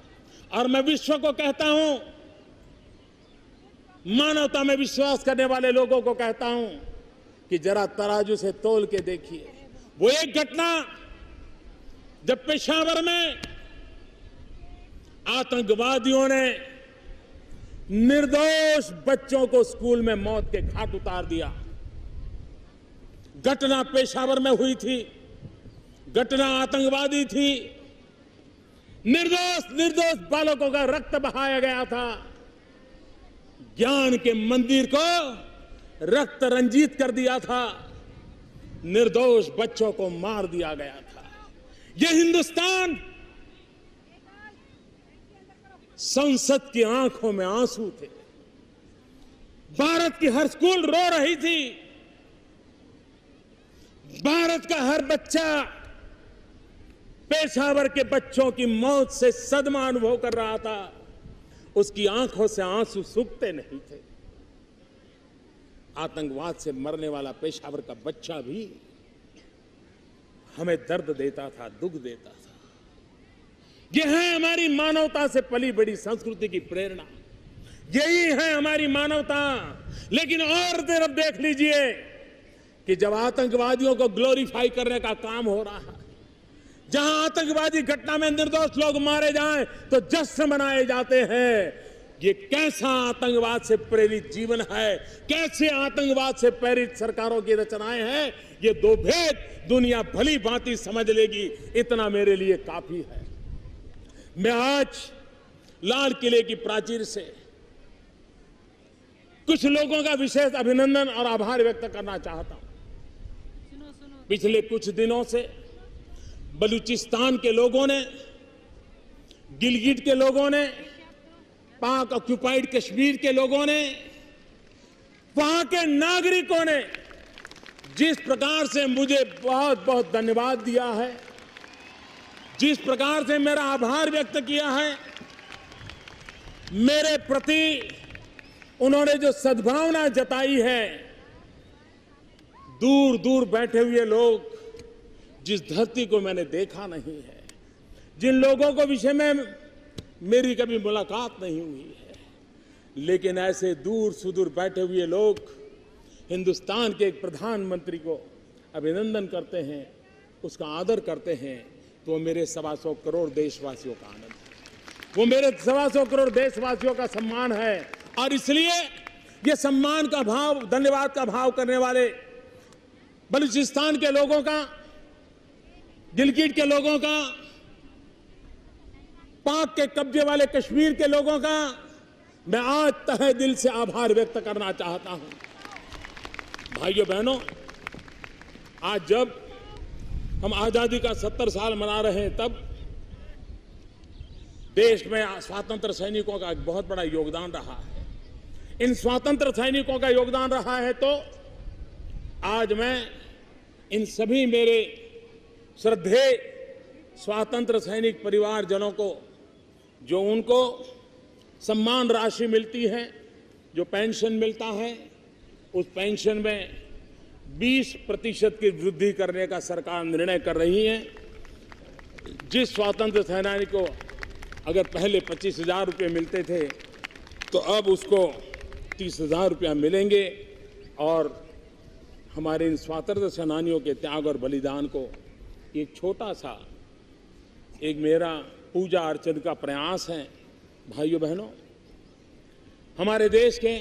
और मैं विश्व को कहता हूं, मानवता में विश्वास करने वाले लोगों को कहता हूं कि जरा तराजू से तोल के देखिए। वो एक घटना जब पेशावर में आतंकवादियों ने निर्दोष बच्चों को स्कूल में मौत के घाट उतार दिया। घटना पेशावर में हुई थी, घटना आतंकवादी थी, निर्दोष बालकों का रक्त बहाया गया था, ज्ञान के मंदिर को रक्त रंजित कर दिया था, निर्दोष बच्चों को मार दिया गया था। यह हिंदुस्तान, संसद की आंखों में आंसू थे, भारत की हर स्कूल रो रही थी, भारत का हर बच्चा पेशावर के बच्चों की मौत से सदमा अनुभव कर रहा था, उसकी आंखों से आंसू सूखते नहीं थे। आतंकवाद से मरने वाला पेशावर का बच्चा भी हमें दर्द देता था, दुख देता था। यह है हमारी मानवता से पली बड़ी संस्कृति की प्रेरणा, यही है हमारी मानवता। लेकिन और तरफ देख लीजिए कि जब आतंकवादियों को ग्लोरीफाई करने का काम हो रहा है, जहां आतंकवादी घटना में निर्दोष लोग मारे जाएं तो जश्न मनाए जाते हैं। ये कैसा आतंकवाद से प्रेरित जीवन है, कैसे आतंकवाद से प्रेरित सरकारों की रचनाएं हैं, ये दो भेद दुनिया भली भांति समझ लेगी, इतना मेरे लिए काफी है। मैं आज लाल किले की प्राचीर से कुछ लोगों का विशेष अभिनंदन और आभार व्यक्त करना चाहता हूं। पिछले कुछ दिनों से बलूचिस्तान के लोगों ने, गिलगिट के लोगों ने, पाक ऑक्युपाइड कश्मीर के लोगों ने, वहां के नागरिकों ने जिस प्रकार से मुझे बहुत बहुत धन्यवाद दिया है, जिस प्रकार से मेरा आभार व्यक्त किया है, मेरे प्रति उन्होंने जो सद्भावना जताई है, दूर दूर बैठे हुए लोग, जिस धरती को मैंने देखा नहीं है, जिन लोगों को विषय में मेरी कभी मुलाकात नहीं हुई है, लेकिन ऐसे दूर सुदूर बैठे हुए लोग हिंदुस्तान के एक प्रधानमंत्री को अभिनंदन करते हैं, उसका आदर करते हैं, तो मेरे 125 करोड़ देशवासियों का आनंद है, वो मेरे 125 करोड़ देशवासियों का सम्मान है। और इसलिए ये सम्मान का भाव, धन्यवाद का भाव करने वाले बलूचिस्तान के लोगों का, गिलगिट के लोगों का, पाक के कब्जे वाले कश्मीर के लोगों का मैं आज तहे दिल से आभार व्यक्त करना चाहता हूं। भाइयों बहनों, आज जब हम आजादी का 70 साल मना रहे हैं, तब देश में स्वतंत्र सैनिकों का एक बहुत बड़ा योगदान रहा है। इन स्वतंत्र सैनिकों का योगदान रहा है, तो आज मैं इन सभी मेरे श्रद्धेय स्वतंत्र सैनिक परिवारजनों को, जो उनको सम्मान राशि मिलती है, जो पेंशन मिलता है, उस पेंशन में 20% की वृद्धि करने का सरकार निर्णय कर रही है। जिस स्वतंत्र सेनानी को अगर पहले 25,000 रुपये मिलते थे, तो अब उसको 30,000 रुपया मिलेंगे। और हमारे इन स्वतंत्र सेनानियों के त्याग और बलिदान को एक छोटा सा, एक मेरा पूजा अर्चन का प्रयास है। भाइयों बहनों, हमारे देश के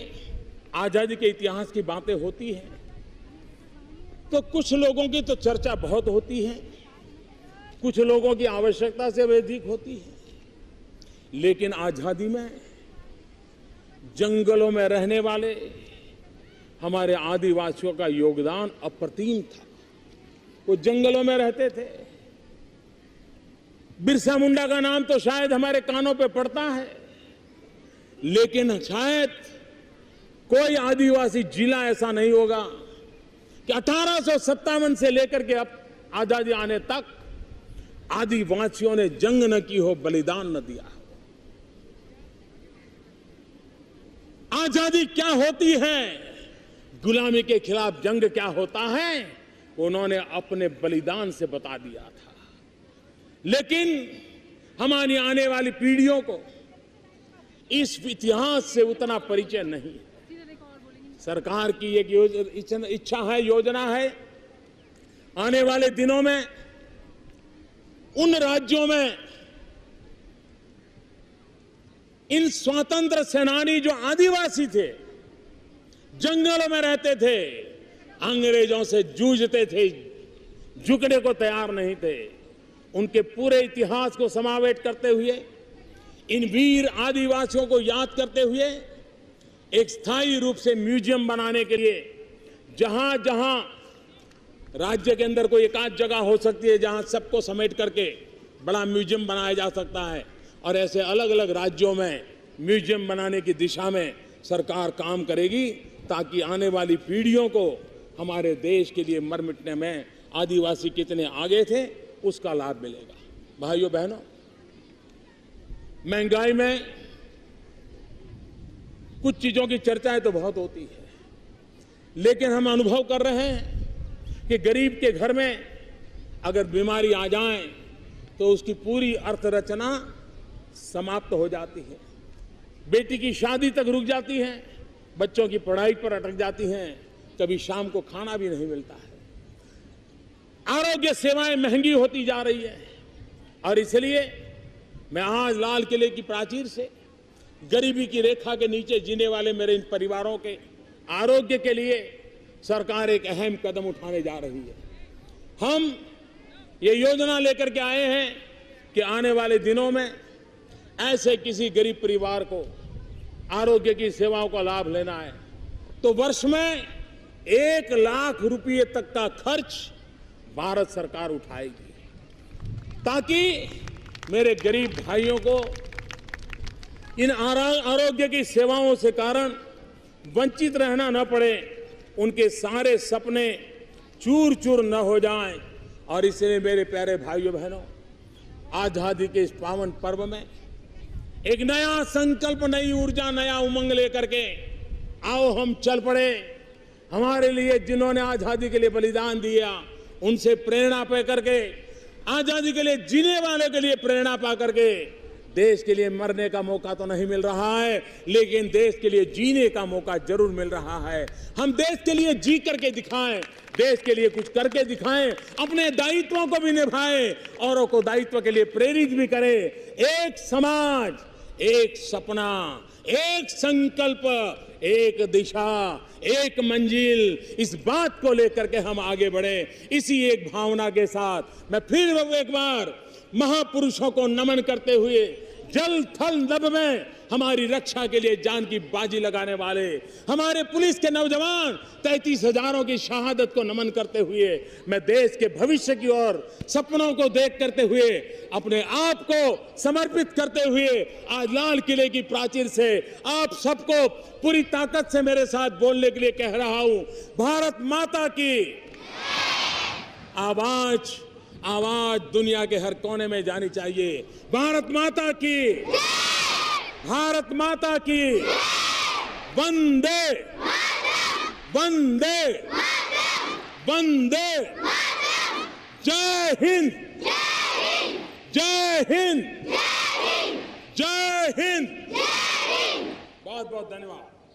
आजादी के इतिहास की बातें होती हैं तो कुछ लोगों की तो चर्चा बहुत होती है, कुछ लोगों की आवश्यकता से अधिक होती है, लेकिन आजादी में जंगलों में रहने वाले हमारे आदिवासियों का योगदान अप्रतिम था। वो जंगलों में रहते थे। बिरसा मुंडा का नाम तो शायद हमारे कानों पे पड़ता है, लेकिन शायद कोई आदिवासी जिला ऐसा नहीं होगा कि 1857 से लेकर के अब आजादी आने तक आदिवासियों ने जंग न की हो, बलिदान न दिया हो। आजादी क्या होती है, गुलामी के खिलाफ जंग क्या होता है, उन्होंने अपने बलिदान से बता दिया था। लेकिन हमारी आने वाली पीढ़ियों को इस इतिहास से उतना परिचय नहीं है। सरकार की एक इच्छा है, योजना है, आने वाले दिनों में उन राज्यों में इन स्वतंत्र सेनानी जो आदिवासी थे, जंगलों में रहते थे, अंग्रेजों से जूझते थे, झुकने को तैयार नहीं थे, उनके पूरे इतिहास को समावेश करते हुए, इन वीर आदिवासियों को याद करते हुए एक स्थायी रूप से म्यूजियम बनाने के लिए जहां जहां राज्य के अंदर कोई एकाध जगह हो सकती है जहां सबको समेट करके बड़ा म्यूजियम बनाया जा सकता है, और ऐसे अलग अलग राज्यों में म्यूजियम बनाने की दिशा में सरकार काम करेगी, ताकि आने वाली पीढ़ियों को हमारे देश के लिए मर मिटने में आदिवासी कितने आगे थे उसका लाभ मिलेगा। भाइयों बहनों, महंगाई में कुछ चीजों की चर्चाएं तो बहुत होती है, लेकिन हम अनुभव कर रहे हैं कि गरीब के घर में अगर बीमारी आ जाए तो उसकी पूरी अर्थरचना समाप्त हो जाती है। बेटी की शादी तक रुक जाती है, बच्चों की पढ़ाई पर अटक जाती हैं, कभी शाम को खाना भी नहीं मिलता है। आरोग्य सेवाएं महंगी होती जा रही है, और इसलिए मैं आज लाल किले की प्राचीर से गरीबी की रेखा के नीचे जीने वाले मेरे इन परिवारों के आरोग्य के लिए सरकार एक अहम कदम उठाने जा रही है। हम ये योजना लेकर के आए हैं कि आने वाले दिनों में ऐसे किसी गरीब परिवार को आरोग्य की सेवाओं का लाभ लेना है तो वर्ष में 1 लाख रुपये तक का खर्च भारत सरकार उठाएगी, ताकि मेरे गरीब भाइयों को इन आरोग्य की सेवाओं से कारण वंचित रहना न पड़े, उनके सारे सपने चूर चूर न हो जाएं। और इसलिए मेरे प्यारे भाइयों बहनों, आजादी के इस पावन पर्व में एक नया संकल्प, नई ऊर्जा, नया उमंग लेकर के आओ हम चल पड़े। हमारे लिए जिन्होंने आजादी के लिए बलिदान दिया उनसे प्रेरणा पा करके, आजादी के लिए जीने वाले के लिए प्रेरणा पा करके, देश के लिए मरने का मौका तो नहीं मिल रहा है, लेकिन देश के लिए जीने का मौका जरूर मिल रहा है। हम देश के लिए जी करके दिखाएं, देश के लिए कुछ करके दिखाएं, अपने दायित्वों को भी निभाएं, औरों को दायित्व के लिए प्रेरित भी करें। एक समाज, एक सपना, एक संकल्प, एक दिशा, एक मंजिल, इस बात को लेकर के हम आगे बढ़े। इसी एक भावना के साथ मैं फिर एक बार महापुरुषों को नमन करते हुए, जल थल नभ में हमारी रक्षा के लिए जान की बाजी लगाने वाले हमारे पुलिस के नौजवान 33,000 की शहादत को नमन करते हुए, मैं देश के भविष्य की ओर सपनों को देख करते हुए, अपने आप को समर्पित करते हुए आज लाल किले की प्राचीर से आप सबको पूरी ताकत से मेरे साथ बोलने के लिए कह रहा हूं, भारत माता की आवाज, आवाज दुनिया के हर कोने में जानी चाहिए। भारत माता की, भारत माता की, वंदे वंदे वंदे, जय हिंद, जय हिंद, जय हिंद। बहुत बहुत धन्यवाद।